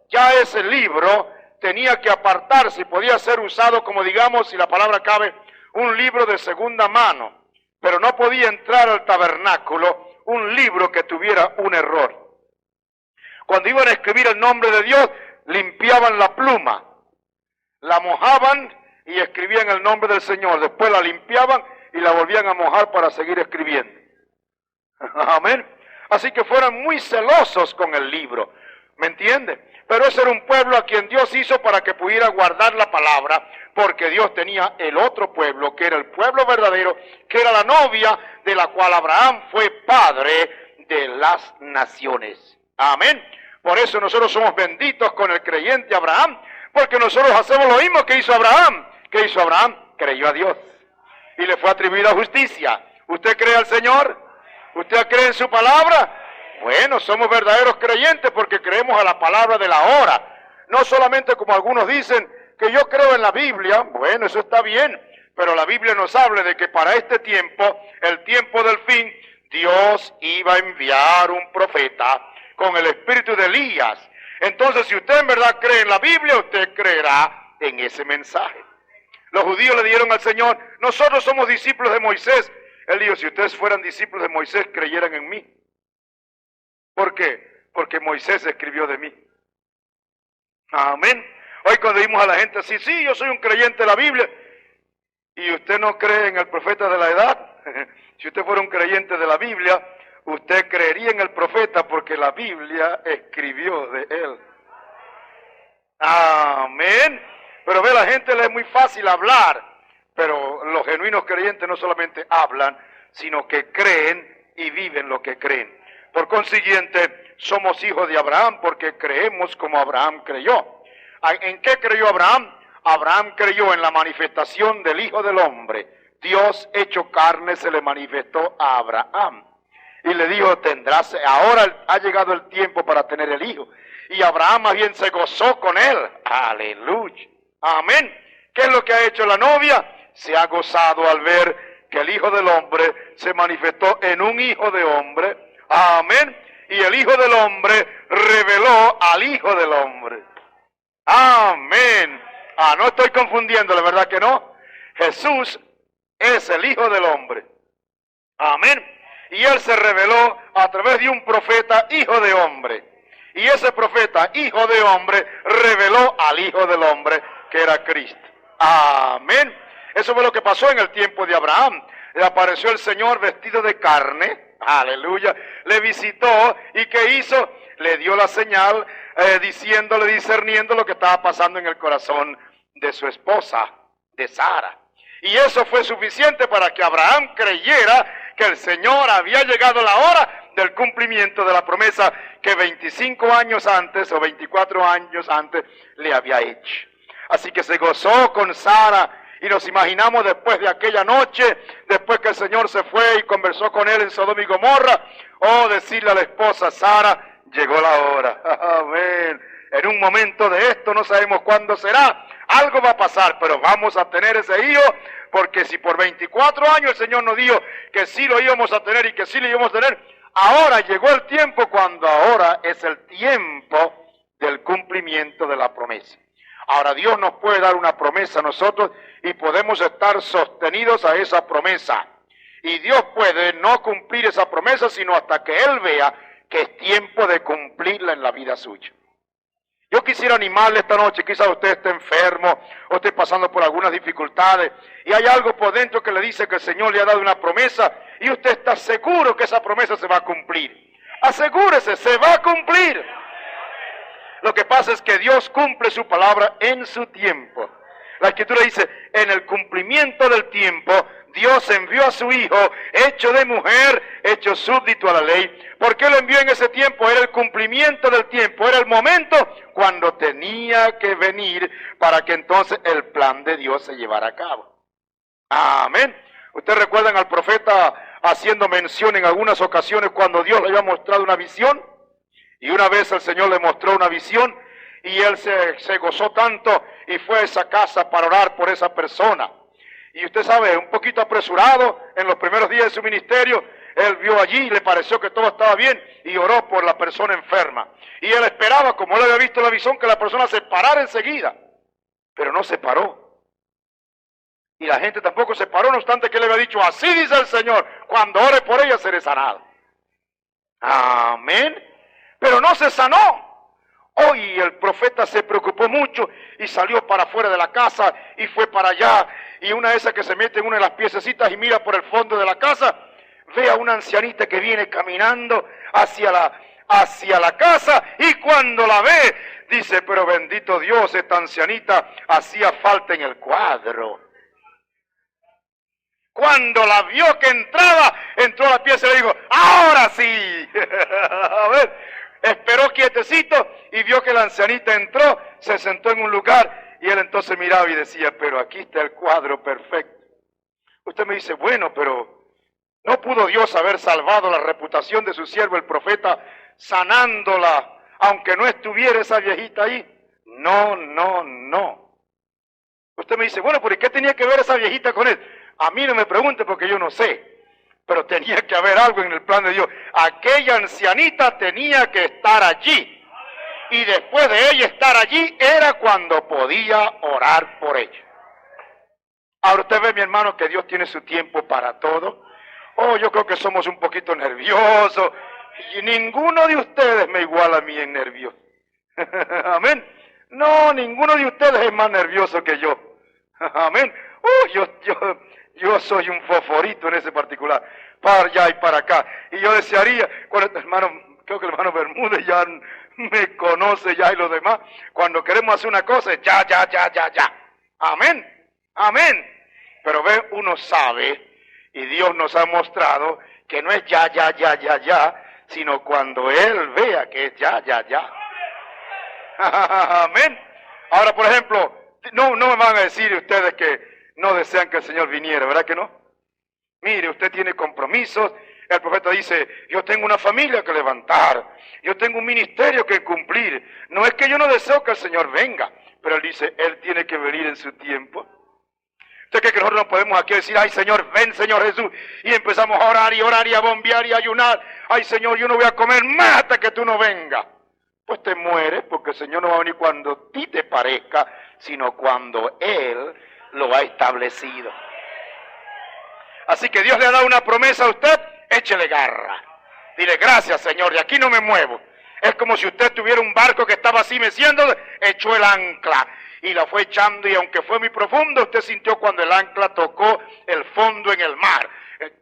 ya ese libro tenía que apartarse y podía ser usado como, digamos, si la palabra cabe, un libro de segunda mano. Pero no podía entrar al tabernáculo un libro que tuviera un error. Cuando iban a escribir el nombre de Dios, limpiaban la pluma, la mojaban y escribían el nombre del Señor. Después la limpiaban y la volvían a mojar para seguir escribiendo. Amén. Así que fueron muy celosos con el libro. ¿Me entiende? Pero ese era un pueblo a quien Dios hizo para que pudiera guardar la palabra, porque Dios tenía el otro pueblo, que era el pueblo verdadero, que era la novia de la cual Abraham fue padre de las naciones. Amén. Por eso nosotros somos benditos con el creyente Abraham, porque nosotros hacemos lo mismo que hizo Abraham. ¿Qué hizo Abraham? Creyó a Dios y le fue atribuida justicia. ¿Usted cree al Señor? ¿Usted cree en su palabra? Bueno, somos verdaderos creyentes porque creemos a la palabra de la hora. No solamente como algunos dicen que yo creo en la Biblia. Bueno, eso está bien, pero la Biblia nos habla de que para este tiempo, el tiempo del fin, Dios iba a enviar un profeta con el espíritu de Elías. Entonces, si usted en verdad cree en la Biblia, usted creerá en ese mensaje. Los judíos le dijeron al Señor, nosotros somos discípulos de Moisés. Él dijo, si ustedes fueran discípulos de Moisés, creyeran en mí. ¿Por qué? Porque Moisés escribió de mí. Amén. Hoy cuando vimos a la gente así, sí, yo soy un creyente de la Biblia, y usted no cree en el profeta de la edad. Si usted fuera un creyente de la Biblia, usted creería en el profeta porque la Biblia escribió de él. Amén. Pero ve, la gente le es muy fácil hablar, pero los genuinos creyentes no solamente hablan, sino que creen y viven lo que creen. Por consiguiente, somos hijos de Abraham porque creemos como Abraham creyó. ¿En qué creyó Abraham? Abraham creyó en la manifestación del Hijo del Hombre. Dios hecho carne se le manifestó a Abraham. Y le dijo, tendrás, ahora ha llegado el tiempo para tener el hijo. Y Abraham más bien se gozó con él. Aleluya. Amén. ¿Qué es lo que ha hecho la novia? Se ha gozado al ver que el Hijo del Hombre se manifestó en un Hijo de Hombre. Amén. Y el Hijo del Hombre reveló al Hijo del Hombre. Amén. No estoy confundiendo, la verdad que no. Jesús es el Hijo del Hombre. Amén. Y Él se reveló a través de un profeta, Hijo de Hombre. Y ese profeta, Hijo de Hombre, reveló al Hijo del Hombre, que era Cristo. Amén. Eso fue lo que pasó en el tiempo de Abraham. Le apareció el Señor vestido de carne. Aleluya. Le visitó y ¿qué hizo? Le dio la señal diciéndole, discerniendo lo que estaba pasando en el corazón de su esposa, de Sara. Y eso fue suficiente para que Abraham creyera que el Señor había llegado la hora del cumplimiento de la promesa que 25 años antes o 24 años antes le había hecho. Así que se gozó con Sara y nos imaginamos después de aquella noche, después que el Señor se fue y conversó con él en Sodoma y Gomorra, decirle a la esposa Sara, llegó la hora. Amén. En un momento de esto, no sabemos cuándo será, algo va a pasar, pero vamos a tener ese hijo, porque si por 24 años el Señor nos dijo que sí lo íbamos a tener y que sí lo íbamos a tener, ahora llegó el tiempo cuando ahora es el tiempo del cumplimiento de la promesa. Ahora Dios nos puede dar una promesa a nosotros y podemos estar sostenidos a esa promesa. Y Dios puede no cumplir esa promesa sino hasta que Él vea que es tiempo de cumplirla en la vida suya. Yo quisiera animarle esta noche, quizás usted esté enfermo o esté pasando por algunas dificultades y hay algo por dentro que le dice que el Señor le ha dado una promesa y usted está seguro que esa promesa se va a cumplir. Asegúrese, se va a cumplir. Lo que pasa es que Dios cumple su palabra en su tiempo. La Escritura dice, en el cumplimiento del tiempo, Dios envió a su Hijo, hecho de mujer, hecho súbdito a la ley. ¿Por qué lo envió en ese tiempo? Era el cumplimiento del tiempo, era el momento cuando tenía que venir para que entonces el plan de Dios se llevara a cabo. Amén. ¿Ustedes recuerdan al profeta haciendo mención en algunas ocasiones cuando Dios le había mostrado una visión? Y una vez el Señor le mostró una visión y él se gozó tanto y fue a esa casa para orar por esa persona. Y usted sabe, un poquito apresurado en los primeros días de su ministerio, él vio allí y le pareció que todo estaba bien y oró por la persona enferma. Y él esperaba, como él había visto la visión, que la persona se parara enseguida, pero no se paró. Y la gente tampoco se paró, no obstante que él le había dicho, así dice el Señor, cuando ore por ella seré sanado. Amén. Pero no se sanó. Hoy el profeta se preocupó mucho y salió para afuera de la casa y fue para allá. Y una de esas que se mete en una de las piececitas y mira por el fondo de la casa, ve a una ancianita que viene caminando hacia la casa y cuando la ve, dice, pero bendito Dios, esta ancianita hacía falta en el cuadro. Cuando la vio que entraba, entró a la pieza y le dijo, ahora sí. A ver. Esperó quietecito y vio que la ancianita entró, se sentó en un lugar y él entonces miraba y decía, pero aquí está el cuadro perfecto. Usted me dice, bueno, pero ¿no pudo Dios haber salvado la reputación de su siervo el profeta sanándola, aunque no estuviera esa viejita ahí? No. Usted me dice, bueno, ¿por qué tenía que ver esa viejita con él? A mí no me pregunte porque yo no sé. Pero tenía que haber algo en el plan de Dios. Aquella ancianita tenía que estar allí. Y después de ella estar allí, era cuando podía orar por ella. Ahora usted ve, mi hermano, que Dios tiene su tiempo para todo. Yo creo que somos un poquito nerviosos. Y ninguno de ustedes me iguala a mí en nervios. Amén. No, ninguno de ustedes es más nervioso que yo. Amén. Yo soy un foforito en ese particular, para allá y para acá. Y yo desearía, creo que el hermano Bermúdez ya me conoce ya, y los demás, cuando queremos hacer una cosa, es ya. Amén, amén. Pero ve, uno sabe, y Dios nos ha mostrado que no es ya, sino cuando Él vea que es ya. Amén. Ahora, por ejemplo, no me van a decir ustedes que no desean que el Señor viniera, ¿verdad que no? Mire, usted tiene compromisos. El profeta dice, yo tengo una familia que levantar, yo tengo un ministerio que cumplir. No es que yo no deseo que el Señor venga, pero Él dice, Él tiene que venir en su tiempo. ¿Usted cree que nosotros no podemos aquí decir, ay Señor, ven Señor Jesús? Y empezamos a orar y a bombear y a ayunar. Ay Señor, yo no voy a comer más hasta que tú no vengas. Pues te mueres, porque el Señor no va a venir cuando a ti te parezca, sino cuando Él lo ha establecido. Así que Dios le ha dado una promesa a usted, échele garra. Dile, gracias Señor, de aquí no me muevo. Es como si usted tuviera un barco que estaba así meciendo, echó el ancla y la fue echando, y aunque fue muy profundo, usted sintió cuando el ancla tocó el fondo en el mar.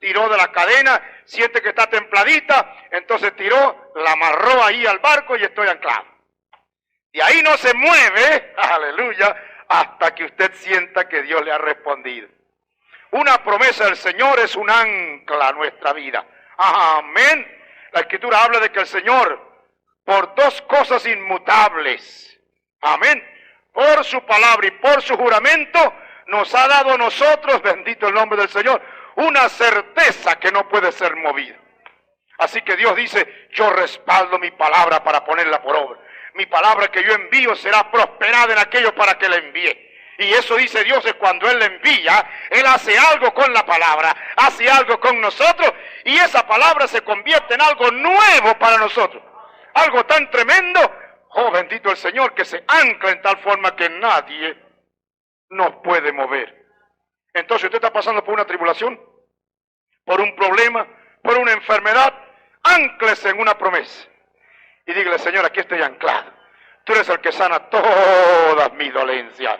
Tiró de la cadena, siente que está templadita, entonces tiró, la amarró ahí al barco y estoy anclado. Y ahí no se mueve, aleluya, hasta que usted sienta que Dios le ha respondido. Una promesa del Señor es un ancla a nuestra vida. Amén. La Escritura habla de que el Señor, por dos cosas inmutables, amén, por su palabra y por su juramento, nos ha dado a nosotros, bendito el nombre del Señor, una certeza que no puede ser movida. Así que Dios dice, yo respaldo mi palabra para ponerla por obra. Mi palabra que yo envío será prosperada en aquello para que la envíe. Y eso dice Dios, es cuando Él le envía, Él hace algo con la palabra, hace algo con nosotros, y esa palabra se convierte en algo nuevo para nosotros. Algo tan tremendo, oh bendito el Señor, que se ancla en tal forma que nadie nos puede mover. Entonces usted está pasando por una tribulación, por un problema, por una enfermedad, ánclese en una promesa. Y dígale, Señor, aquí estoy anclado. Tú eres el que sana todas mis dolencias.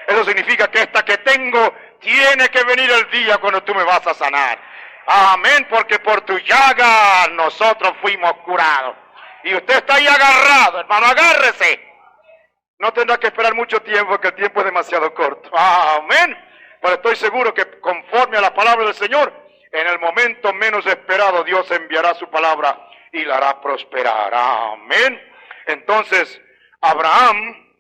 Eso significa que esta que tengo tiene que venir el día cuando tú me vas a sanar. Amén, porque por tu llaga nosotros fuimos curados. Y usted está ahí agarrado, hermano, agárrese. No tendrá que esperar mucho tiempo, porque el tiempo es demasiado corto. Amén. Pero estoy seguro que conforme a la palabra del Señor, en el momento menos esperado, Dios enviará su palabra y la hará prosperar. Amén. Entonces, Abraham,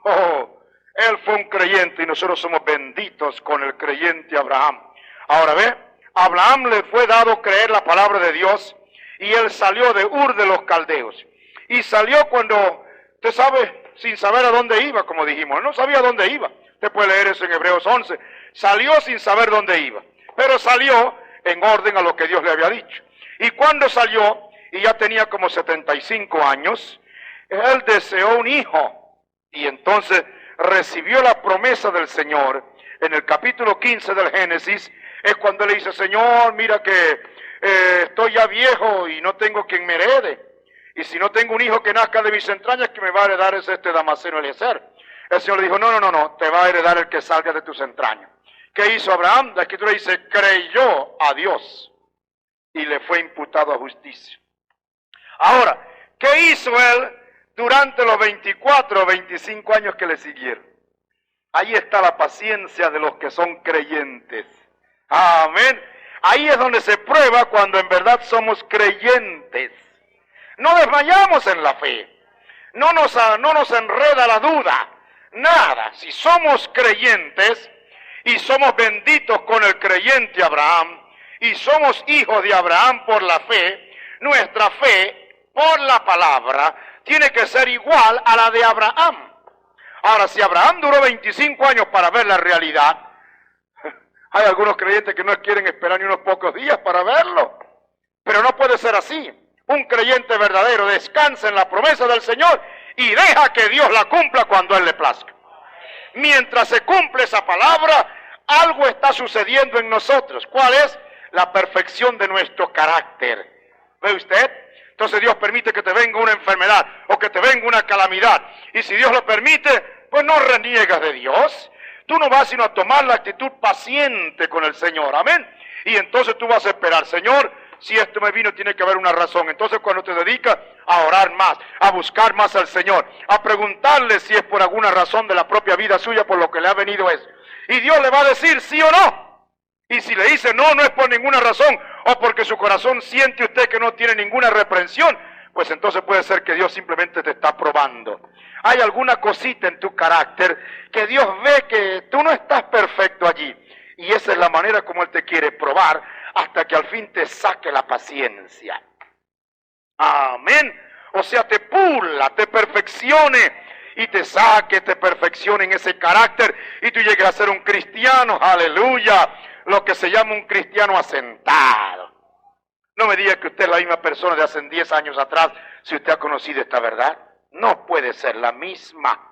él fue un creyente y nosotros somos benditos con el creyente Abraham. Ahora ve, Abraham le fue dado creer la palabra de Dios y él salió de Ur de los Caldeos. Y salió cuando, usted sabe, sin saber a dónde iba, como dijimos, no sabía dónde iba. Usted puede leer eso en Hebreos 11. Salió sin saber dónde iba, pero salió en orden a lo que Dios le había dicho. Y cuando salió, y ya tenía como 75 años, él deseó un hijo. Y entonces recibió la promesa del Señor. En el capítulo 15 del Génesis, es cuando le dice, Señor, mira que estoy ya viejo y no tengo quien me herede. Y si no tengo un hijo que nazca de mis entrañas, que me va a heredar es este Damaseno Eliezer. El Señor le dijo, no, te va a heredar el que salga de tus entrañas. ¿Qué hizo Abraham? La Escritura dice, creyó a Dios y le fue imputado a justicia. Ahora, ¿qué hizo él durante los 24 o 25 años que le siguieron? Ahí está la paciencia de los que son creyentes. Amén. Ahí es donde se prueba cuando en verdad somos creyentes. No desmayamos en la fe. No nos enreda la duda. Nada. Si somos creyentes y somos benditos con el creyente Abraham y somos hijos de Abraham por la fe, nuestra fe por la palabra tiene que ser igual a la de Abraham. Ahora, si Abraham duró 25 años para ver la realidad, hay algunos creyentes que no quieren esperar ni unos pocos días para verlo. Pero no puede ser así. Un creyente verdadero descansa en la promesa del Señor y deja que Dios la cumpla cuando Él le plazca. Mientras se cumple esa palabra, algo está sucediendo en nosotros. ¿Cuál es? La perfección de nuestro carácter. ¿Ve usted? Entonces Dios permite que te venga una enfermedad o que te venga una calamidad. Y si Dios lo permite, pues no reniegas de Dios. Tú no vas sino a tomar la actitud paciente con el Señor. Amén. Y entonces tú vas a esperar, Señor, si esto me vino, tiene que haber una razón. Entonces cuando te dedicas a orar más, a buscar más al Señor, a preguntarle si es por alguna razón de la propia vida suya por lo que le ha venido eso, y Dios le va a decir sí o no. Y si le dice no, no es por ninguna razón, o porque su corazón siente usted que no tiene ninguna reprensión, pues entonces puede ser que Dios simplemente te está probando. Hay alguna cosita en tu carácter que Dios ve que tú no estás perfecto allí. Y esa es la manera como Él te quiere probar hasta que al fin te saque la paciencia. Amén. O sea, te pula, te perfeccione y te saque, te perfeccione en ese carácter y tú llegues a ser un cristiano, aleluya, lo que se llama un cristiano asentado. No me diga que usted es la misma persona de hace 10 años atrás si usted ha conocido esta verdad. No puede ser la misma.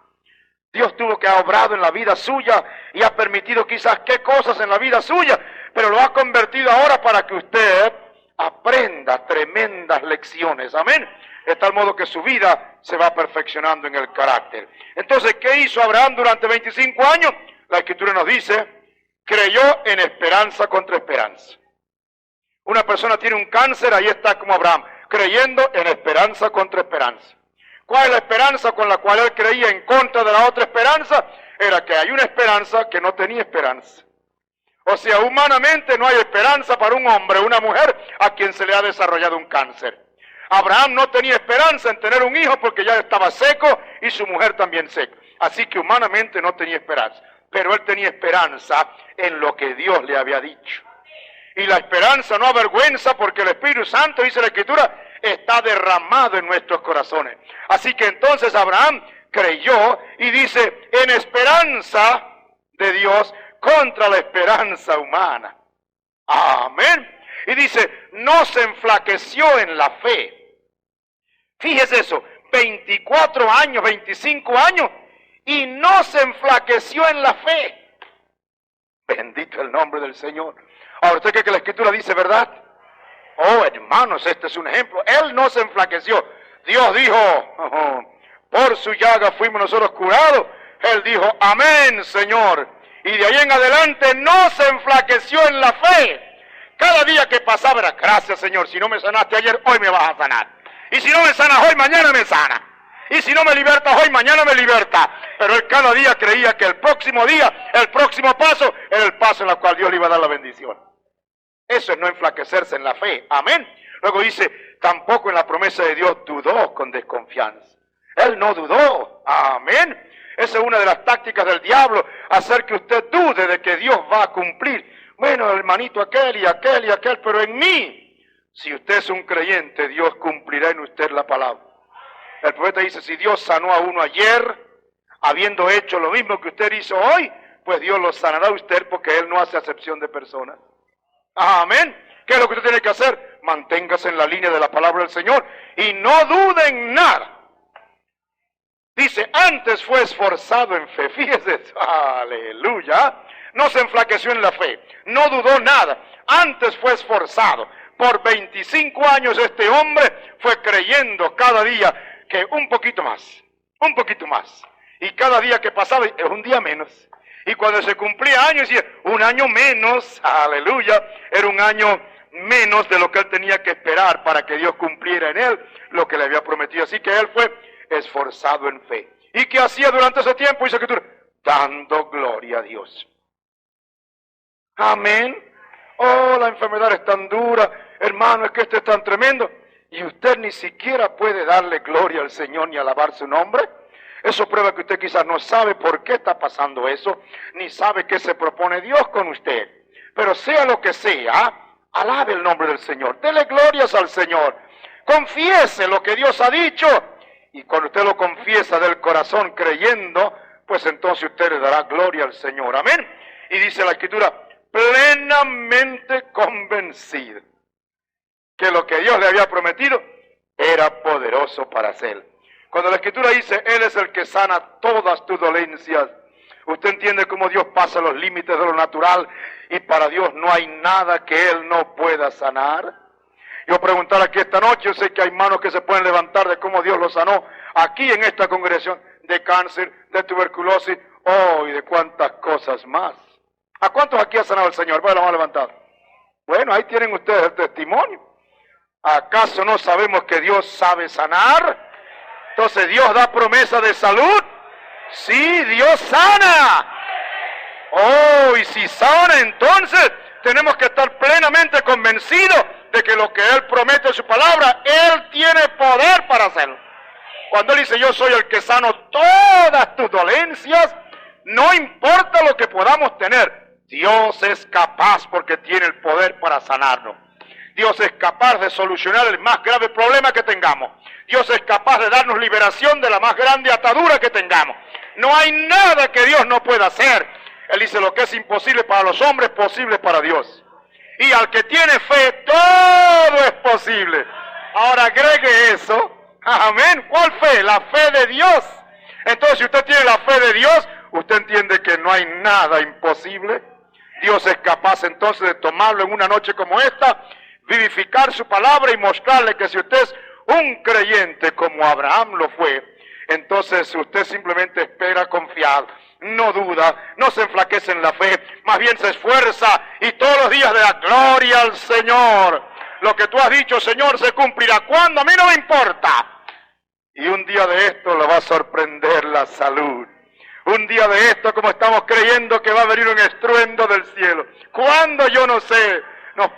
Dios tuvo que haber obrado en la vida suya y ha permitido quizás qué cosas en la vida suya, pero lo ha convertido ahora para que usted aprenda tremendas lecciones. Amén. De tal modo que su vida se va perfeccionando en el carácter. Entonces, ¿qué hizo Abraham durante 25 años? La Escritura nos dice, creyó en esperanza contra esperanza. Una persona tiene un cáncer, ahí está como Abraham, creyendo en esperanza contra esperanza. ¿Cuál es la esperanza con la cual él creía en contra de la otra esperanza? Era que hay una esperanza que no tenía esperanza. O sea, humanamente no hay esperanza para un hombre o una mujer a quien se le ha desarrollado un cáncer. Abraham no tenía esperanza en tener un hijo porque ya estaba seco y su mujer también seca. Así que humanamente no tenía esperanza. Pero él tenía esperanza en lo que Dios le había dicho. Y la esperanza no avergüenza porque el Espíritu Santo, dice la Escritura, está derramado en nuestros corazones. Así que entonces Abraham creyó y dice, en esperanza de Dios contra la esperanza humana. Amén. Y dice, no se enflaqueció en la fe. Fíjese eso, 24 años, 25 años, y no se enflaqueció en la fe. Bendito el nombre del Señor. Ahora, ¿usted cree que la Escritura dice verdad? Oh, hermanos, este es un ejemplo. Él no se enflaqueció. Dios dijo, por su llaga fuimos nosotros curados. Él dijo, amén, Señor. Y de ahí en adelante no se enflaqueció en la fe. Cada día que pasaba era, gracias, Señor, si no me sanaste ayer, hoy me vas a sanar. Y si no me sanas hoy, mañana me sana. Y si no me libertas hoy, mañana me liberta. Pero él cada día creía que el próximo día, el próximo paso, era el paso en el cual Dios le iba a dar la bendición. Eso es no enflaquecerse en la fe. Amén. Luego dice, tampoco en la promesa de Dios dudó con desconfianza. Él no dudó. Amén. Esa es una de las tácticas del diablo, hacer que usted dude de que Dios va a cumplir. Bueno, hermanito aquel y aquel y aquel, pero en mí, si usted es un creyente, Dios cumplirá en usted la palabra. El profeta dice, si Dios sanó a uno ayer, habiendo hecho lo mismo que usted hizo hoy, pues Dios lo sanará a usted porque Él no hace acepción de personas. Amén. ¿Qué es lo que usted tiene que hacer? Manténgase en la línea de la palabra del Señor y no dude en nada. Dice, antes fue esforzado en fe. Fíjese, aleluya. No se enflaqueció en la fe, no dudó nada. Antes fue esforzado. Por 25 años este hombre fue creyendo cada día que un poquito más. Y cada día que pasaba es un día menos. Y cuando se cumplía años, decía, un año menos, aleluya, era un año menos de lo que él tenía que esperar para que Dios cumpliera en él lo que le había prometido. Así que él fue esforzado en fe. ¿Y qué hacía durante ese tiempo? Dice la Escritura, dando gloria a Dios. Amén. Oh, la enfermedad es tan dura, hermano, es que esto es tan tremendo. Y usted ni siquiera puede darle gloria al Señor ni alabar su nombre. Eso prueba que usted quizás no sabe por qué está pasando eso, ni sabe qué se propone Dios con usted. Pero sea lo que sea, alabe el nombre del Señor, dele glorias al Señor, confiese lo que Dios ha dicho, y cuando usted lo confiesa del corazón creyendo, pues entonces usted le dará gloria al Señor. Amén. Y dice la Escritura, plenamente convencido que lo que Dios le había prometido era poderoso para hacer. Cuando la Escritura dice, Él es el que sana todas tus dolencias, usted entiende cómo Dios pasa los límites de lo natural y para Dios no hay nada que Él no pueda sanar. Yo preguntar aquí esta noche, yo sé que hay manos que se pueden levantar de cómo Dios lo sanó aquí en esta congregación, de cáncer, de tuberculosis, y de cuántas cosas más. ¿A cuántos aquí ha sanado el Señor? Bueno, la mano levantada. Bueno, ahí tienen ustedes el testimonio. ¿Acaso no sabemos que Dios sabe sanar? Entonces, ¿Dios da promesa de salud? Sí, Dios sana. Oh, y si sana, entonces tenemos que estar plenamente convencidos de que lo que Él promete en su palabra, Él tiene poder para hacerlo. Cuando Él dice, yo soy el que sano todas tus dolencias, no importa lo que podamos tener, Dios es capaz porque tiene el poder para sanarnos. Dios es capaz de solucionar el más grave problema que tengamos. Dios es capaz de darnos liberación de la más grande atadura que tengamos. No hay nada que Dios no pueda hacer. Él dice, lo que es imposible para los hombres, posible para Dios. Y al que tiene fe, todo es posible. Ahora agregue eso. Amén. ¿Cuál fe? La fe de Dios. Entonces, si usted tiene la fe de Dios, usted entiende que no hay nada imposible. Dios es capaz entonces de tomarlo en una noche como esta, vivificar su palabra y mostrarle que si usted es un creyente como Abraham lo fue, entonces usted simplemente espera confiar, no duda, no se enflaquece en la fe, más bien se esfuerza y todos los días le da gloria al Señor. Lo que tú has dicho, Señor, se cumplirá. ¿Cuándo? A mí no me importa. Y un día de esto le va a sorprender la salud. Un día de esto, como estamos creyendo que va a venir un estruendo del cielo. ¿Cuándo? Yo no sé.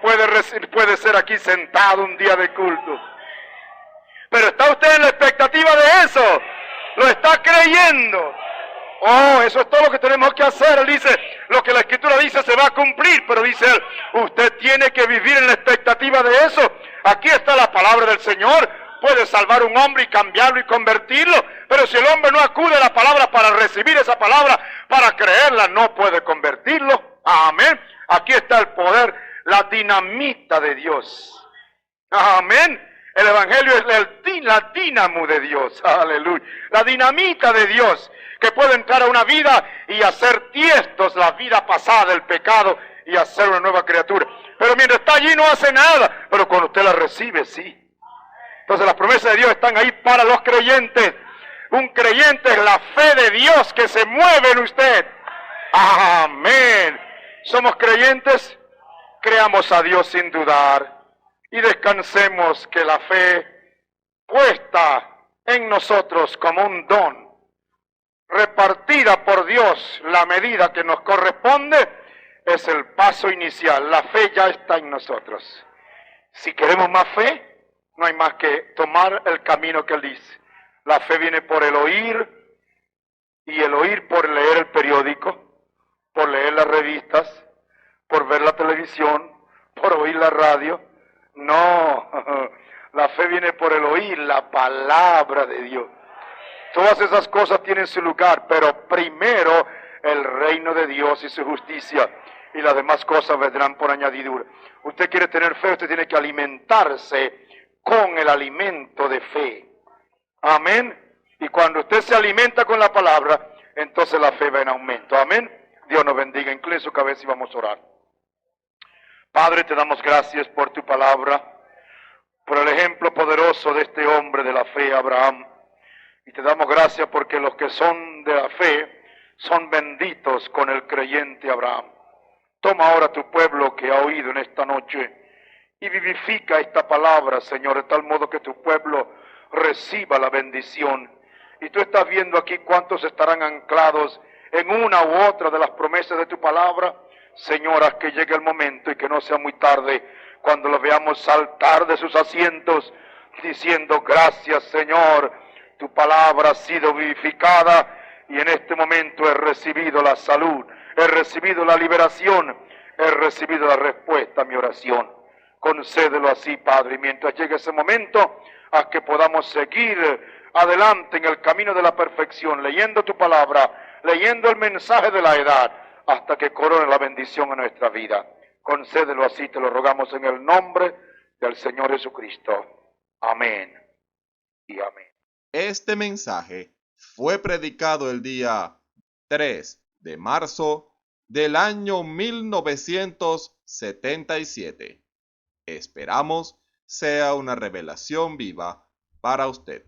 Puede ser aquí sentado un día de culto. Pero ¿está usted en la expectativa de eso? ¿Lo está creyendo? Oh, eso es todo lo que tenemos que hacer. Él dice, lo que la Escritura dice se va a cumplir, pero dice él, usted tiene que vivir en la expectativa de eso. Aquí está la palabra del Señor. Puede salvar un hombre y cambiarlo y convertirlo, pero si el hombre no acude a la palabra para recibir esa palabra, para creerla, no puede convertirlo. Amén. Aquí está el poder, la dinamita de Dios. Amén. El Evangelio es la dínamo de Dios. Aleluya. La dinamita de Dios, que puede entrar a una vida y hacer tiestos la vida pasada del pecado y hacer una nueva criatura. Pero mientras está allí no hace nada, pero cuando usted la recibe, sí. Entonces las promesas de Dios están ahí para los creyentes. Un creyente es la fe de Dios que se mueve en usted. Amén. ¿Somos creyentes? Creamos a Dios sin dudar y descansemos que la fe puesta en nosotros como un don, repartida por Dios la medida que nos corresponde, es el paso inicial. La fe ya está en nosotros. Si queremos más fe, no hay más que tomar el camino que Él dice. La fe viene por el oír, y el oír por leer el periódico, por leer las revistas, por ver la televisión, por oír la radio. No, la fe viene por el oír la palabra de Dios. Todas esas cosas tienen su lugar, pero primero el reino de Dios y su justicia, y las demás cosas vendrán por añadidura. Usted quiere tener fe, usted tiene que alimentarse con el alimento de fe. Amén. Y cuando usted se alimenta con la palabra, entonces la fe va en aumento. Amén. Dios nos bendiga. Incline su cabeza y vamos a orar. Padre, te damos gracias por tu palabra, por el ejemplo poderoso de este hombre de la fe, Abraham. Y te damos gracias porque los que son de la fe son benditos con el creyente Abraham. Toma ahora tu pueblo que ha oído en esta noche y vivifica esta palabra, Señor, de tal modo que tu pueblo reciba la bendición. Y tú estás viendo aquí cuántos estarán anclados en una u otra de las promesas de tu palabra. Señor, haz que llegue el momento y que no sea muy tarde cuando los veamos saltar de sus asientos diciendo, gracias, Señor, tu palabra ha sido vivificada y en este momento he recibido la salud, he recibido la liberación, he recibido la respuesta a mi oración. Concédelo así, Padre, y mientras llegue ese momento, haz que podamos seguir adelante en el camino de la perfección, leyendo tu palabra, leyendo el mensaje de la edad, hasta que corone la bendición en nuestra vida. Concédelo así, te lo rogamos en el nombre del Señor Jesucristo. Amén y amén. Este mensaje fue predicado el día 3 de marzo del año 1977. Esperamos sea una revelación viva para usted.